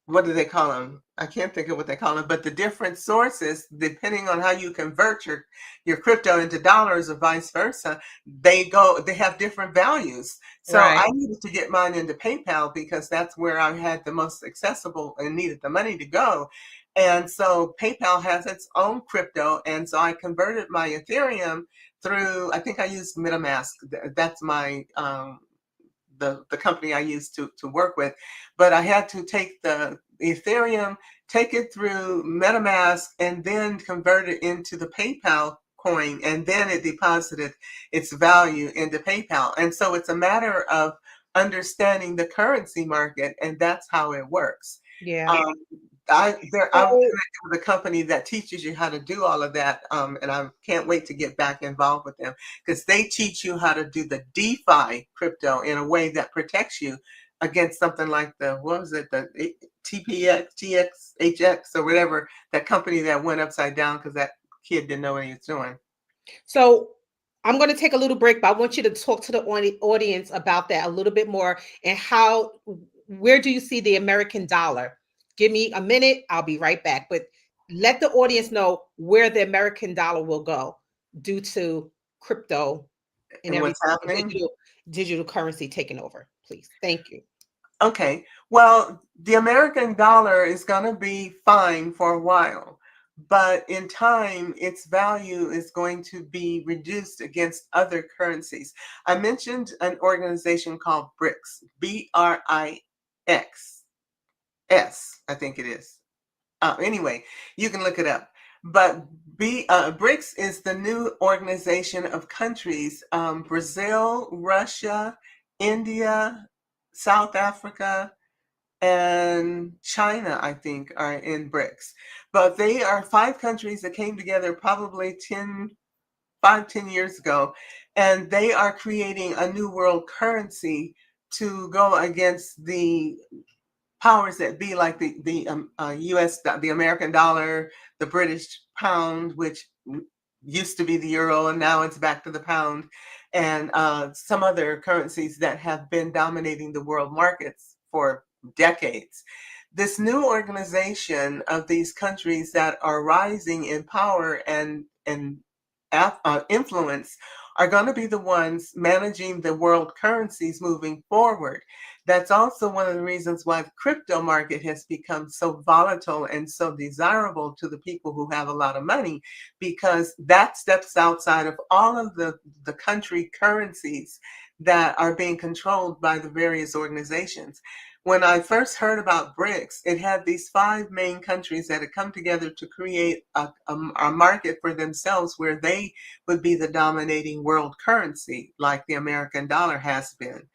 what do they call them? I can't think of what they call them, but the different sources, depending on how you convert your crypto into dollars or vice versa, they have different values. So I Right. needed to get mine into PayPal because that's where I had the most accessible and needed the money to go. And so PayPal has its own crypto. And so I converted my Ethereum through, I think I used MetaMask. That's my, the company I used to work with. But I had to take the Ethereum, take it through MetaMask, and then convert it into the PayPal coin, and then it deposited its value into PayPal. And so it's a matter of understanding the currency market, and that's how it works. Yeah. Um, I'm So connected with a company that teaches you how to do all of that, and I can't wait to get back involved with them because they teach you how to do the DeFi crypto in a way that protects you against something like the TPX, TXHX, or whatever, that company that went upside down because that kid didn't know what he was doing. So I'm going to take a little break, but I want you to talk to the audience about that a little bit more, and where do you see the American dollar? Give me a minute. I'll be right back. But let the audience know where the American dollar will go due to crypto and And what's everything, happening? digital currency taking over. Please. Thank you. Okay, well, the American dollar is going to be fine for a while, but in time, its value is going to be reduced against other currencies. I mentioned an organization called BRICS, BRICS, I think it is. Anyway, you can look it up. But BRICS is the new organization of countries. Brazil, Russia, India, South Africa, and China, I think, are in BRICS. But they are 5 countries that came together probably 10 years ago, and they are creating a new world currency to go against the powers that be, like the U.S., the American dollar, the British pound, which used to be the euro, and now it's back to the pound, and some other currencies that have been dominating the world markets for decades. This new organization of these countries that are rising in power and influence are going to be the ones managing the world currencies moving forward. That's also one of the reasons why the crypto market has become so volatile and so desirable to the people who have a lot of money, because that steps outside of all of the country currencies that are being controlled by the various organizations. When I first heard about BRICS, it had these 5 main countries that had come together to create a market for themselves where they would be the dominating world currency, like the American dollar has been.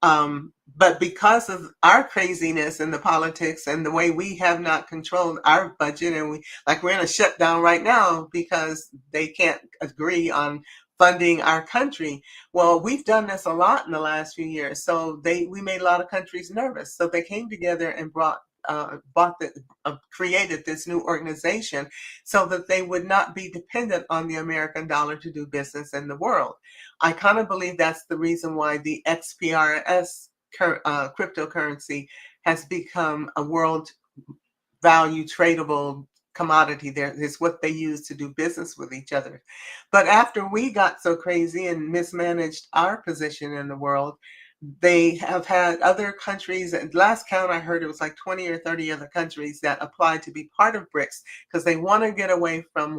But because of our craziness in the politics and the way we have not controlled our budget, and we're in a shutdown right now because they can't agree on funding our country. Well, we've done this a lot in the last few years. So we made a lot of countries nervous. So they came together and brought created this new organization so that they would not be dependent on the American dollar to do business in the world. I kind of believe that's the reason why the XPRS cryptocurrency has become a world value tradable commodity. There is what they use to do business with each other. But after we got so crazy and mismanaged our position in the world, they have had other countries, and last count I heard it was like 20 or 30 other countries that applied to be part of BRICS because they want to get away from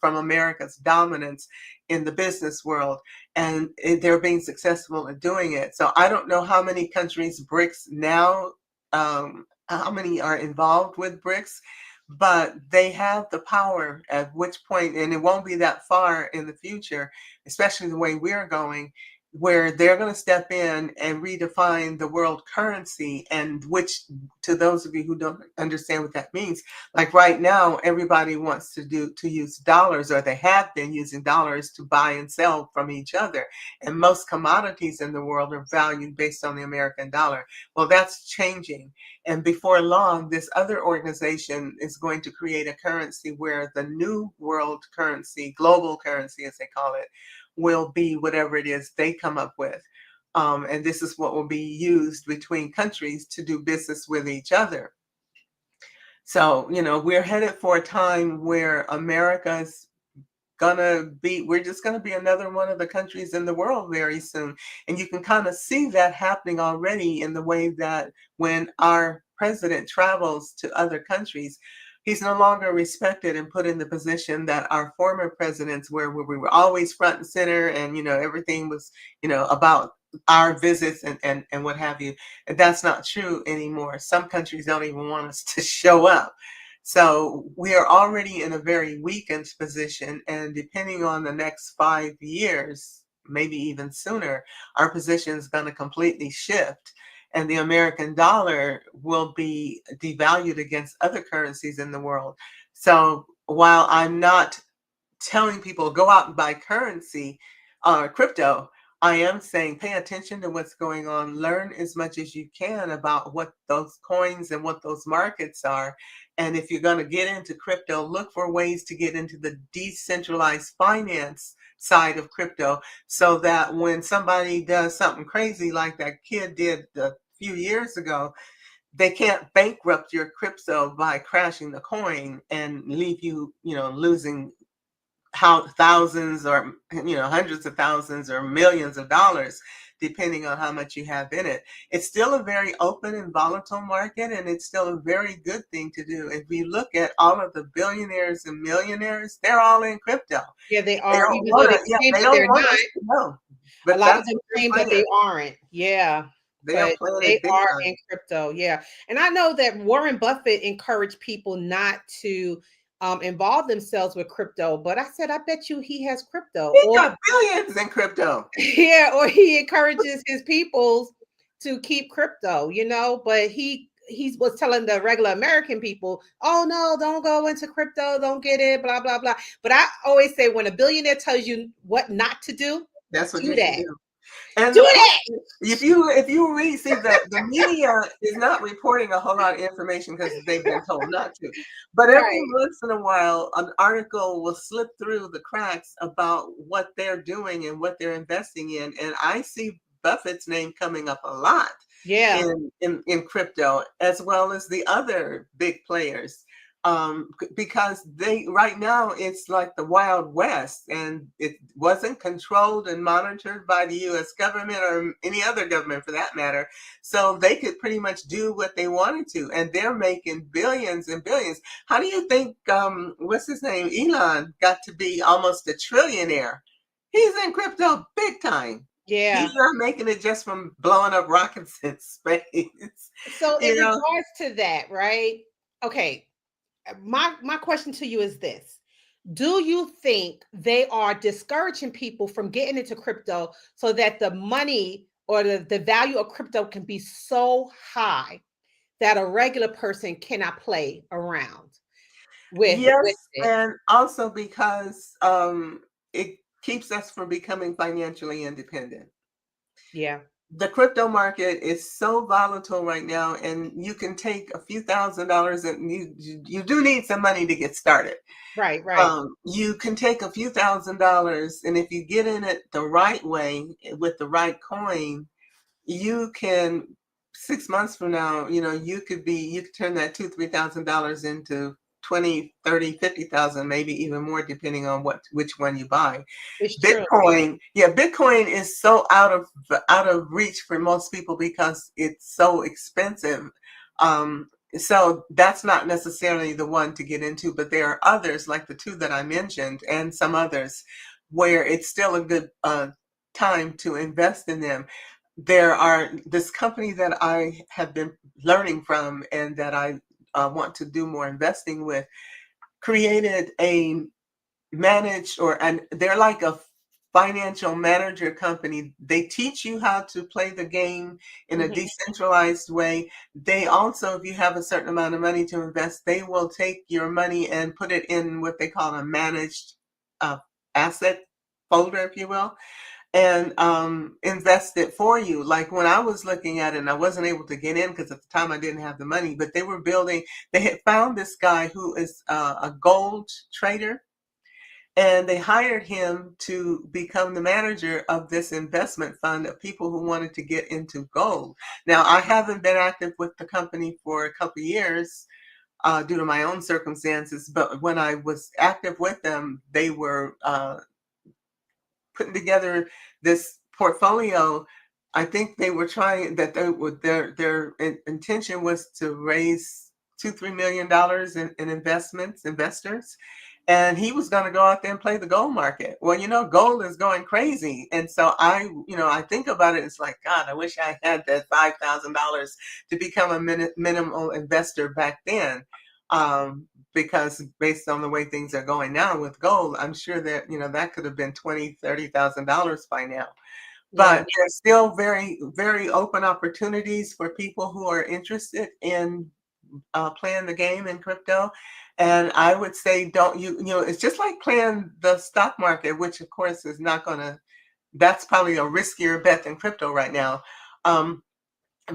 America's dominance in the business world, and they're being successful in doing it. So I don't know how many countries BRICS now, how many are involved with BRICS, but they have the power at which point, and it won't be that far in the future, especially the way we're going, where they're going to step in and redefine the world currency, and which, to those of you who don't understand what that means, like right now, everybody wants to use dollars, or they have been using dollars to buy and sell from each other. And most commodities in the world are valued based on the American dollar. Well, that's changing. And before long, this other organization is going to create a currency where the new world currency, global currency as they call it, will be whatever it is they come up with. And this is what will be used between countries to do business with each other. So, we're headed for a time where America's we're just gonna be another one of the countries in the world very soon. And you can kind of see that happening already in the way that when our president travels to other countries, he's no longer respected and put in the position that our former presidents were, where we were always front and center, and everything was about our visits and what have you. And that's not true anymore. Some countries don't even want us to show up. So we are already in a very weakened position, and depending on the next 5 years, maybe even sooner, our position is going to completely shift, and the American dollar will be devalued against other currencies in the world. So while I'm not telling people go out and buy currency or crypto, I am saying pay attention to what's going on. Learn as much as you can about what those coins and what those markets are. And if you're going to get into crypto, look for ways to get into the decentralized finance side of crypto, so that when somebody does something crazy like that kid did a few years ago, they can't bankrupt your crypto by crashing the coin and leave you, losing thousands or hundreds of thousands or millions of dollars, depending on how much you have in it. It's still a very open and volatile market, and it's still a very good thing to do. If we look at all of the billionaires and millionaires, they're all in crypto. Yeah, they They are, don't even though want they to, yeah, claim they that don't they're want not. us to know. A But lot of that's them what they're claim that playing. they aren't. Yeah. They are But playing they it big are time. in crypto. Yeah. And I know that Warren Buffett encouraged people not to involve themselves with crypto, but I said, I bet you he has crypto. He Or got billions in crypto. yeah, or he encourages his peoples to keep crypto, but he was telling the regular American people, oh no, don't go into crypto, don't get it, blah blah blah. But I always say, when a billionaire tells you what not to do, That's what do you should that. do. And Do the point, that. if you read, see that the media is not reporting a whole lot of information because they've been told not to. But every Right. once in a while, an article will slip through the cracks about what they're doing and what they're investing in, and I see Buffett's name coming up a lot Yeah. in crypto, as well as the other big players. Because right now it's like the Wild West, and it wasn't controlled and monitored by the U.S. government or any other government for that matter. So they could pretty much do what they wanted to, and they're making billions and billions. How do you think what's his name, Elon, got to be almost a trillionaire? He's in crypto big time. Yeah. He's not making it just from blowing up rockets in space. So in You know, regards to that, right? Okay. My question to you is this. Do you think they are discouraging people from getting into crypto so that the money or the value of crypto can be so high that a regular person cannot play around with yes, it? and also because it keeps us from becoming financially independent. Yeah. The crypto market is so volatile right now, and you can take a few $1,000s, and you do need some money to get started. Right, right. You can take a few $1,000s, and if you get in it the right way with the right coin, you can 6 months from now, you could turn that $2,000-3,000 into 20, 30, 50,000, maybe even more, depending on which one you buy. It's true. Bitcoin is so out of reach for most people because it's so expensive. So that's not necessarily the one to get into, but there are others like the two that I mentioned and some others where it's still a good time to invest in them. There are this company that I have been learning from and that I want to do more investing with, created a and they're like a financial manager company. They teach you how to play the game in a Mhm. decentralized way. They also, if you have a certain amount of money to invest, they will take your money and put it in what they call a managed uh, asset folder, if you will, and invest it for you. Like when I was looking at it, and I wasn't able to get in because at the time I didn't have the money, but they had found this guy who is a gold trader, and they hired him to become the manager of this investment fund of people who wanted to get into gold. Now, I haven't been active with the company for a couple of years due to my own circumstances, but when I was active with them, they were putting together this portfolio. I think they were trying that they would their intention was to raise $2-3 million in investors, and he was going to go out there and play the gold market. Well, gold is going crazy, and so I think about it. It's like, God, I wish I had that $5,000 to become a minimal investor back then. Because based on the way things are going now with gold, I'm sure that that could have been $20,000-30,000 by now. Yeah. But there's still very, very open opportunities for people who are interested in playing the game in crypto. And I would say, don't it's just like playing the stock market, which of course is not going to. That's probably a riskier bet than crypto right now. Um,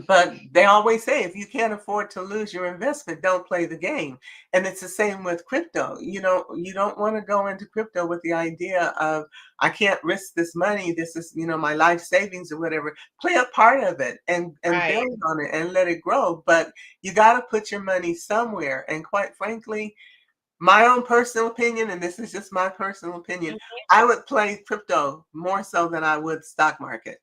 but they always say, if you can't afford to lose your investment, don't play the game. And it's the same with crypto. You don't want to go into crypto with the idea of, I can't risk this money. This is, my life savings or whatever. Play a part of it and Right. build on it and let it grow. But you got to put your money somewhere. And quite frankly, my own personal opinion, and this is just my personal opinion, I would play crypto more so than I would stock market.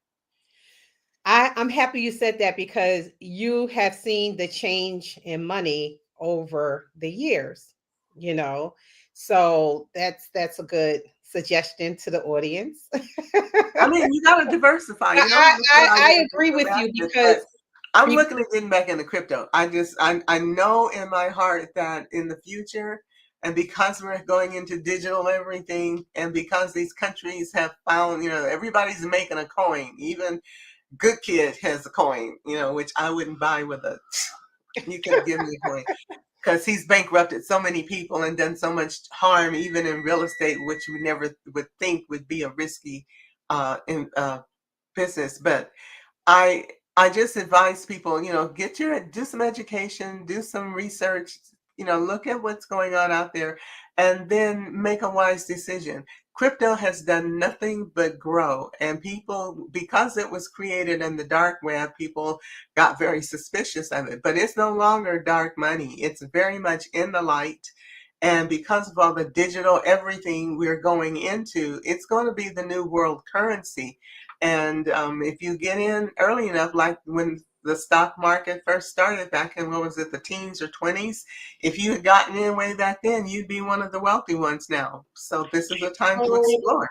I'm happy you said that because you have seen the change in money over the years, you know. So that's a good suggestion to the audience. I mean, you got to diversify. I, You don't have to put all I your eggs agree in the with you basket. because But I'm be- looking at getting back into crypto. I know in my heart that in the future, and because we're going into digital everything, and because these countries have found, everybody's making a coin. Even Good Kid has a coin, which I wouldn't buy with a. You can give me a coin because he's bankrupted so many people and done so much harm, even in real estate, which you never would think would be a risky in business. But I I just advise people, do some education, do some research, look at what's going on out there, and then make a wise decision. Crypto has done nothing but grow, and people, because it was created in the dark web, people got very suspicious of it. But it's no longer dark money; it's very much in the light. And because of all the digital everything we're going into, it's going to be the new world currency. And if you get in early enough, like when the stock market first started back in, what was it, the teens or 20s, if you had gotten in way back then, you'd be one of the wealthy ones now. So this is a time to so explore.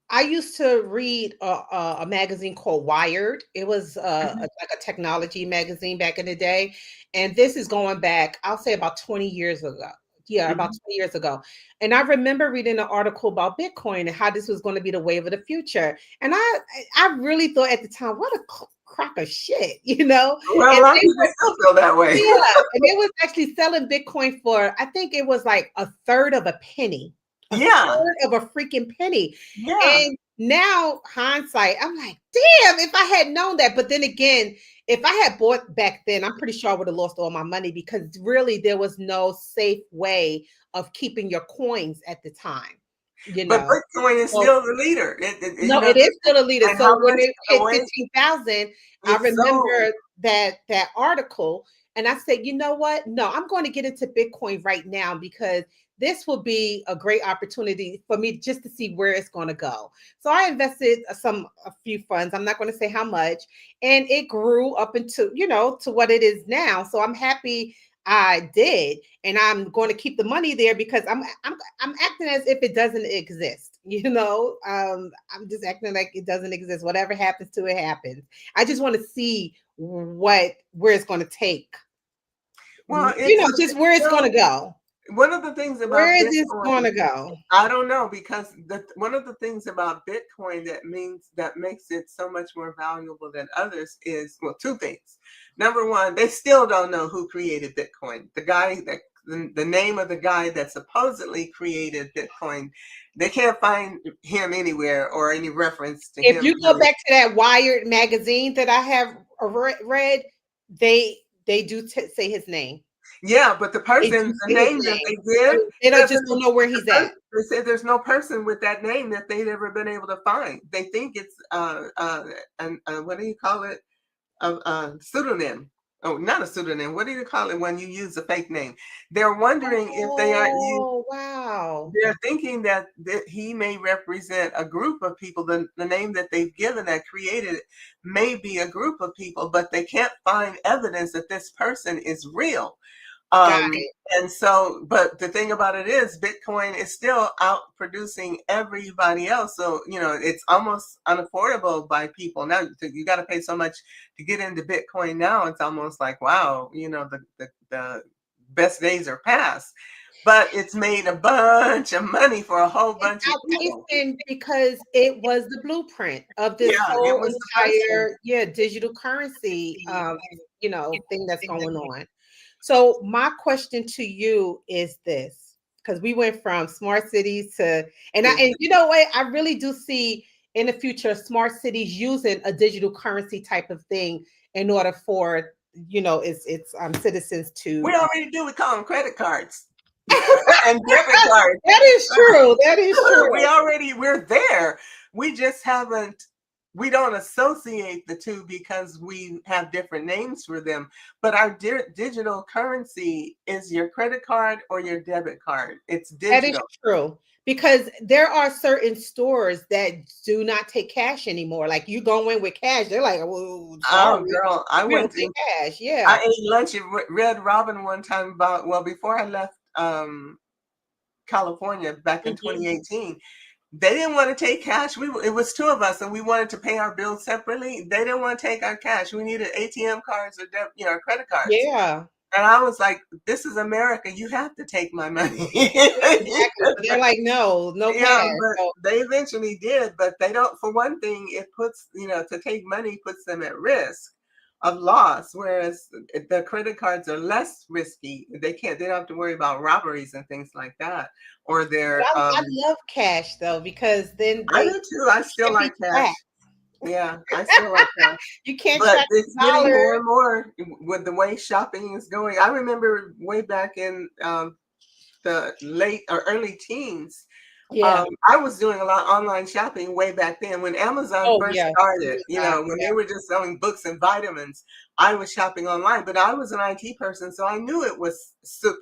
I used to read a magazine called Wired. It was Mhm. like a technology magazine back in the day. And this is going back, I'll say about 20 years ago. Yeah, about Mhm. 20 years ago. And I remember reading an article about Bitcoin and how this was going to be the wave of the future. And I really thought at the time, what a crock of shit, you know? Well, a And lot of they people still feel that way. yeah, and it was actually selling Bitcoin for, I think it was like a third of a penny, a Yeah, third of a freaking penny. yeah. And now hindsight, I'm like, damn, if I had known that. But then again, if I had bought back then, I'm pretty sure I would have lost all my money because really there was no safe way of keeping your coins at the time, you But know. Bitcoin is So still the leader. You no, know, it is still a leader. and So how when much it the hit way 15,000, I it's sold. remember that article, and I said, you know what? No, I'm going to get into Bitcoin right now because this will be a great opportunity for me just to see where it's going to go. So I invested a few funds. I'm not going to say how much, and it grew up into to what it is now. So I'm happy I did, and I'm going to keep the money there because I'm acting as if it doesn't exist. I'm just acting like it doesn't exist. Whatever happens to it happens. I just want to see where it's going to take. Well, Just where it's going to go. one of the things Where about is this going Bitcoin, to go? I don't know, because one of the things about Bitcoin that makes it so much more valuable than others is, well, two things. Number one, they still don't know who created Bitcoin. The name of the guy that supposedly created Bitcoin, they can't find him anywhere or any reference to If him. you go back to that Wired magazine that I have read, they do say his name. Yeah, but the They do person, the say his name that name. they give, They don't just doesn't. don't know where he's at. They say there's no person with that name that they've ever been able to find. They think it's what do you call it? A pseudonym. Oh, not a pseudonym. What do you call it when you use a fake name? They're wondering if they aren't you. Oh, wow. They're thinking that he may represent a group of people. The name that they've given that created it may be a group of people, but they can't find evidence that this person is real. Got Um, it. and so, but the thing about it is Bitcoin is still out producing everybody else. So, it's almost unaffordable by people. Now you got to pay so much to get into Bitcoin now. It's almost like, wow, the best days are past, but it's made a bunch of money for a whole It's bunch of people. outpacing because it was the blueprint of this Yeah, it whole was the person. entire, digital currency, thing that's going on. So my question to you is this, because we went from smart cities to, and you know what, I really do see in the future smart cities using a digital currency type of thing in order for its citizens to. We already do. We call them credit cards and debit cards. That is true. That is true. We're there. We just haven't, we don't associate the two because we have different names for them. But our digital currency is your credit card or your debit card. It's That is digital. true. Because there are certain stores that do not take cash anymore. Like you go in with cash, they're like, "Well, sorry, Oh, girl, I we don't went take to, cash." Yeah. I ate lunch at Red Robin one time before I left California back in Mhm. 2018. They didn't want to take cash. It was two of us, and we wanted to pay our bills separately. They didn't want to take our cash. We needed ATM cards or credit cards. Yeah. And I was like, "This is America. You have to take my money." Exactly. But they're like, no cash. Yeah, but So they eventually did. But they don't. For one thing, it puts to take money puts them at risk of loss, whereas the credit cards are less risky. They don't have to worry about robberies and things like that, or but their I love cash though, because then I they do too. I still can't be like cash. tracked. Yeah, I still like cash. You can't But track it's the getting dollar. more and more with the way shopping is going. I remember way back in the late or early teens, Yeah. I was doing a lot of online shopping way back then when Amazon Oh first yeah. started, when Yeah. they were just selling books and vitamins. I was shopping online, but I was an IT person, so I knew it was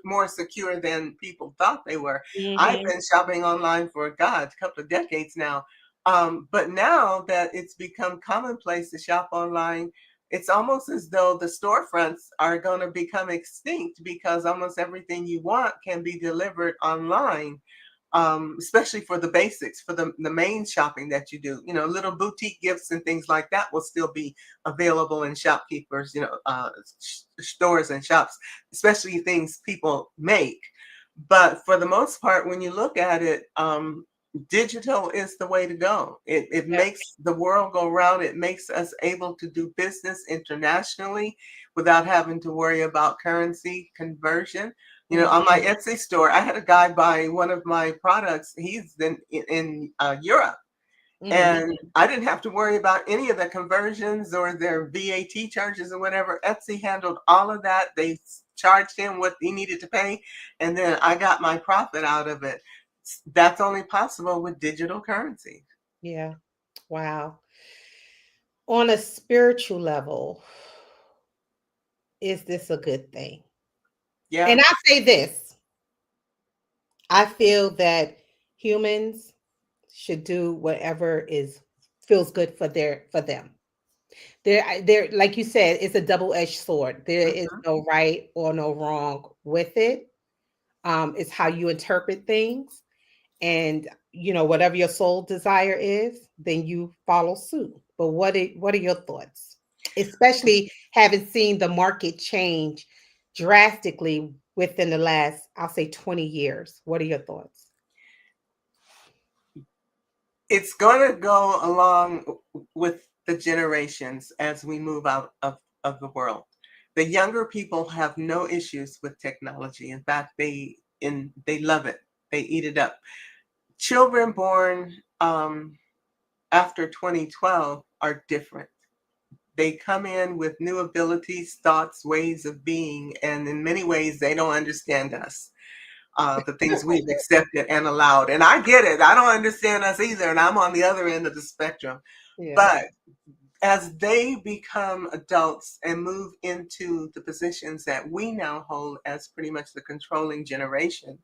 more secure than people thought they were. I've Hmm. been shopping online for, God, a couple of decades now. But now that it's become commonplace to shop online, it's almost as though the storefronts are going to become extinct because almost everything you want can be delivered online, especially for the basics, for the main shopping that you do. Little boutique gifts and things like that will still be available in shopkeepers, stores and shops, especially things people make. But for the most part, when you look at it, digital is the way to go. It Yeah. makes the world go round. It makes us able to do business internationally without having to worry about currency conversion. On my Mhm. Etsy store, I had a guy buy one of my products. He's in Europe, Mm-hmm. And I didn't have to worry about any of the conversions or their VAT charges or whatever. Etsy handled all of that. They charged him what he needed to pay, and then I got my profit out of it. That's only possible with digital currency. Yeah. Wow. On a spiritual level, is this a good thing? Yeah. And I say this, I feel that humans should do whatever is feels good for them. There, like you said, it's a double-edged sword. There is Mhm. no right or no wrong with it. It's how you interpret things, and whatever your soul desire is, then you follow suit. But what are your thoughts, especially having seen the market change drastically within the last, I'll say, 20 years? What are your thoughts? It's going to go along with the generations as we move out of the world. The younger people have no issues with technology. In fact, they love it. They eat it up. Children born after 2012 are different. They come in with new abilities, thoughts, ways of being, and in many ways, they don't understand us, the things we've accepted and allowed. And I get it. I don't understand us either, and I'm on the other end of the spectrum. Yeah. But as they become adults and move into the positions that we now hold as pretty much the controlling generation,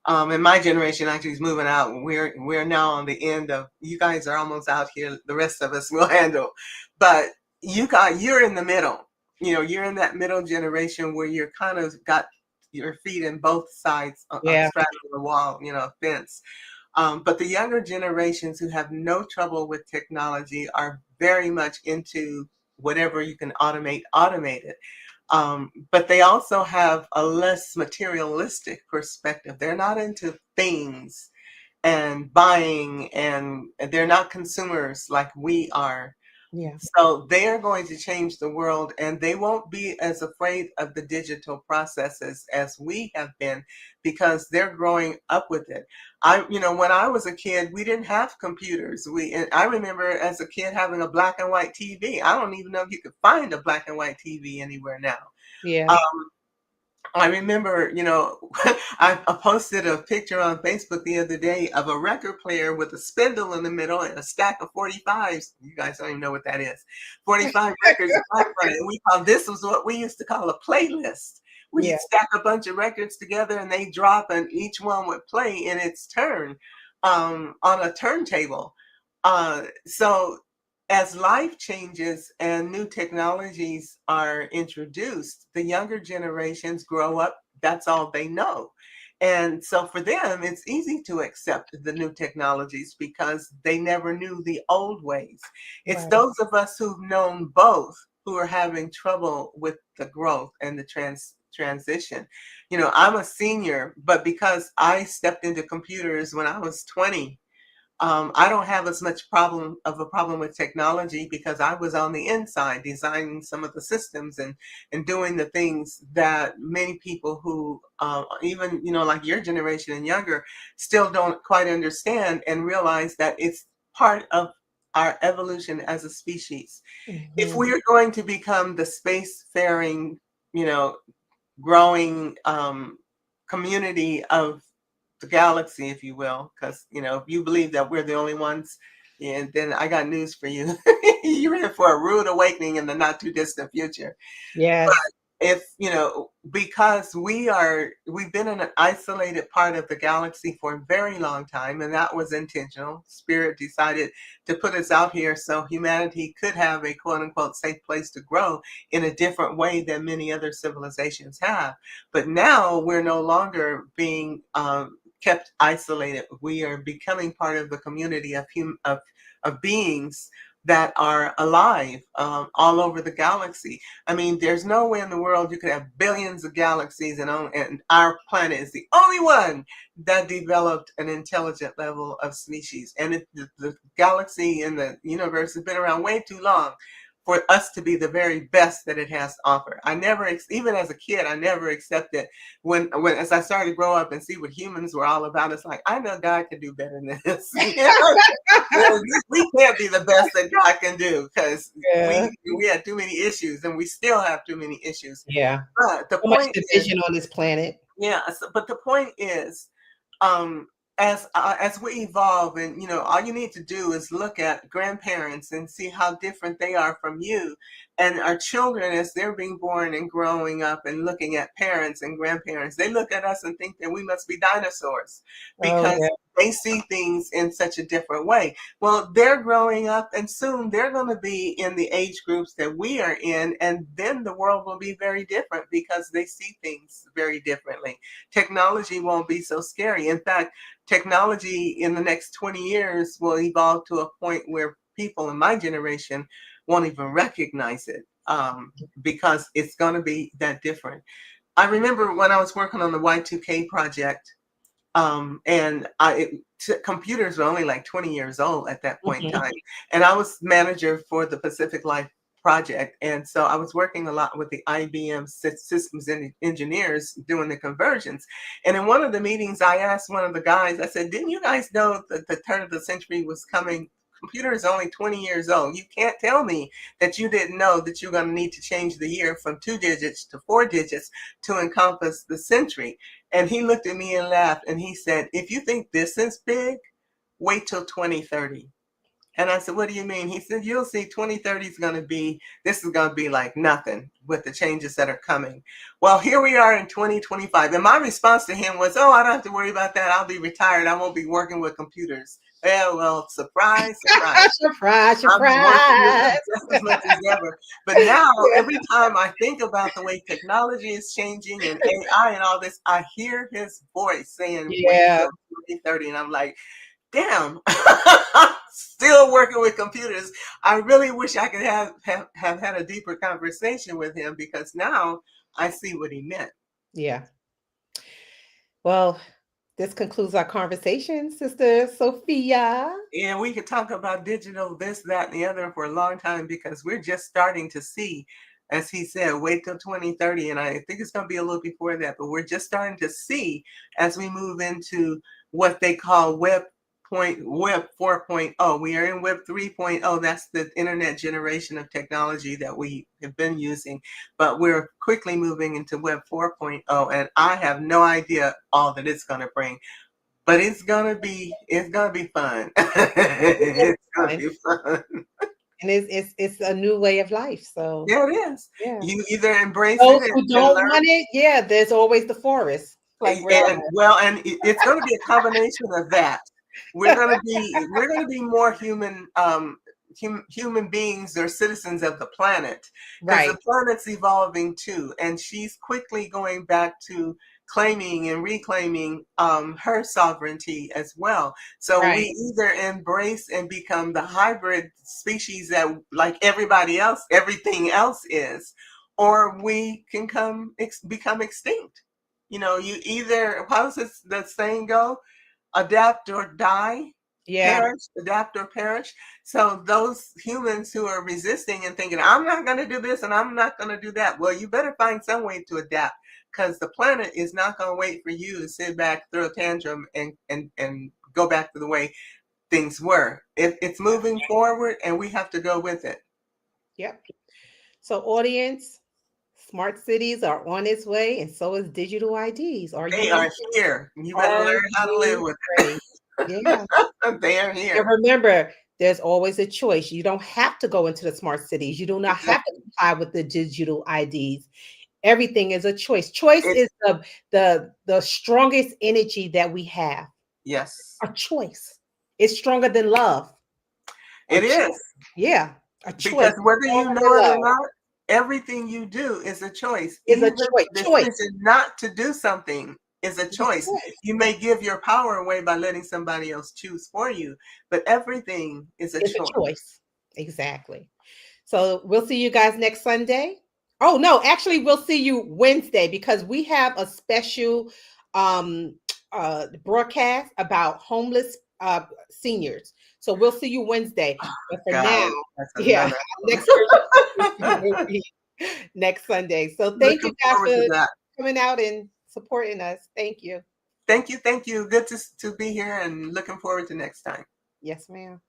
and my generation actually is moving out. We're now on the end of, you guys are almost out here. The rest of us will handle, but you're in the middle. You're in that middle generation where you're kind of got your feet in both sides, Yeah. straddling the wall, fence. But the younger generations who have no trouble with technology are very much into whatever you can automate it. But they also have a less materialistic perspective. They're not into things and buying, and they're not consumers like we are. Yeah. So they are going to change the world, and they won't be as afraid of the digital processes as we have been, because they're growing up with it. When I was a kid, we didn't have computers. And I remember as a kid having a black and white TV. I don't even know if you could find a black and white TV anywhere now. Yeah. Um, I remember, I posted a picture on Facebook the other day of a record player with a spindle in the middle and a stack of 45s. You guys don't even know what that is. 45 records in front of it. And this was what we used to call a playlist, where Yeah. you'd stack a bunch of records together and they drop and each one would play in its turn, on a turntable. So as life changes and new technologies are introduced, the younger generations grow up, that's all they know. And so for them, it's easy to accept the new technologies because they never knew the old ways. It's Right. those of us who've known both who are having trouble with the growth and the transition. I'm a senior, but because I stepped into computers when I was 20, I don't have as much a problem with technology because I was on the inside designing some of the systems and doing the things that many people who, even, like your generation and younger, still don't quite understand and realize that it's part of our evolution as a species. If Hmm. we are going to become the spacefaring, you know, growing, community of the galaxy, if you will, because if you believe that we're the only ones, and then I got news for you. You're in for a rude awakening in the not too distant future. Yes. If because we've been in an isolated part of the galaxy for a very long time, and that was intentional. Spirit decided to put us out here so humanity could have a quote unquote safe place to grow in a different way than many other civilizations have. But now we're no longer being kept isolated. We are becoming part of the community of beings that are alive, all over the galaxy. I mean, there's no way in the world you could have billions of galaxies, and our planet is the only one that developed an intelligent level of species. And the galaxy and the universe has been around way too long for us to be the very best that it has to offer. I never, even as a kid, I never accepted when as I started to grow up and see what humans were all about. It's like, I know God can do better than this. We can't be the best that God can do, because Yeah. we had too many issues, and we still have too many issues. Yeah. But the So much point is, division on this planet. yeah. But the point is, um, as we evolve, and all you need to do is look at grandparents and see how different they are from you, and our children, as they're being born and growing up and looking at parents and grandparents, they look at us and think that we must be dinosaurs Oh because yeah. they see things in such a different way. Well, they're growing up, and soon they're going to be in the age groups that we are in, and then the world will be very different because they see things very differently. Technology won't be so scary. In fact, technology in the next 20 years will evolve to a point where people in my generation won't even recognize it, because it's going to be that different. I remember when I was working on the Y2K project, and computers were only like 20 years old at that point in Mhm. time. And I was manager for the Pacific Life project. And so I was working a lot with the IBM systems engineers doing the conversions. And in one of the meetings, I asked one of the guys, I said, didn't you guys know that the turn of the century was coming? Computer is only 20 years old. You can't tell me that you didn't know that you're going to need to change the year from 2 digits to 4 digits to encompass the century. And he looked at me and laughed, and he said, if you think this is big, wait till 2030. And I said, what do you mean? He said, you'll see 2030 is going to be, this is going to be like nothing with the changes that are coming. Well, here we are in 2025. And my response to him was, oh, I don't have to worry about that. I'll be retired. I won't be working with computers. Yeah, well, surprise, surprise. Surprise, I'm working with them surprise. just as much as ever. But now, Yeah. every time I think about the way technology is changing and AI and all this, I hear his voice saying, wait Yeah. till 2030. And I'm like, damn, still working with computers. I really wish I could have had a deeper conversation with him, because now I see what he meant. Yeah. Well, this concludes our conversation, Sister Sophia. And we could talk about digital, this, that, and the other for a long time, because we're just starting to see, as he said, wait till 2030. And I think it's going to be a little before that, but we're just starting to see as we move into what they call Web 4.0. We are in Web 3.0. That's the internet generation of technology that we have been using. But we're quickly moving into Web 4.0. And I have no idea all that it's going to bring. But it's gonna be fun. It's gonna be fun. And it's a new way of life. So Yeah, it is. yeah. You either embrace it Those who and don't learn, want it, yeah, there's always the forest. Like where I'm and well, and it's gonna be a combination of that. We're gonna be more human, human beings or citizens of the planet, because right, the planet's evolving too, and she's quickly going back to claiming and reclaiming her sovereignty as well. So we right. either embrace and become the hybrid species that, like everybody else, everything else is, or we can become extinct. You either, how does the saying go? Adapt or die, Yeah, perish, adapt or perish. So those humans who are resisting and thinking, I'm not going to do this and I'm not going to do that, well, you better find some way to adapt, because the planet is not going to wait for you to sit back, throw a tantrum, and go back to the way things were. It's moving forward, and we have to go with it. yep. So audience, smart cities are on its way, and so is digital IDs. Are you They ready? are here. You better Are learn how to live you with ready? Yeah. it. They are And here. remember, there's always a choice. You don't have to go into the smart cities. You do not have to Exactly. comply with the digital IDs. Everything is a choice. Choice It, is the strongest energy that we have. yes, A choice. It's stronger than love. A it choice. is. Yeah, a choice Because is whether you stronger know than it or love. not, everything you do is a choice. Is a Even choice. the Choice decision not to do something is a is a choice. choice. You may give your power away by letting somebody else choose for you, but everything is a It's a choice. choice. Exactly. So we'll see you guys next Sunday. Oh no, actually we'll see you Wednesday, because we have a special broadcast about homeless seniors. So we'll see you Wednesday. But for now, Guys, that's yeah, another. next version will be next Sunday. So thank you Looking guys forward for to that. coming out and supporting us. Thank you. Thank you. Thank you. Good to be here and looking forward to next time. Yes, ma'am.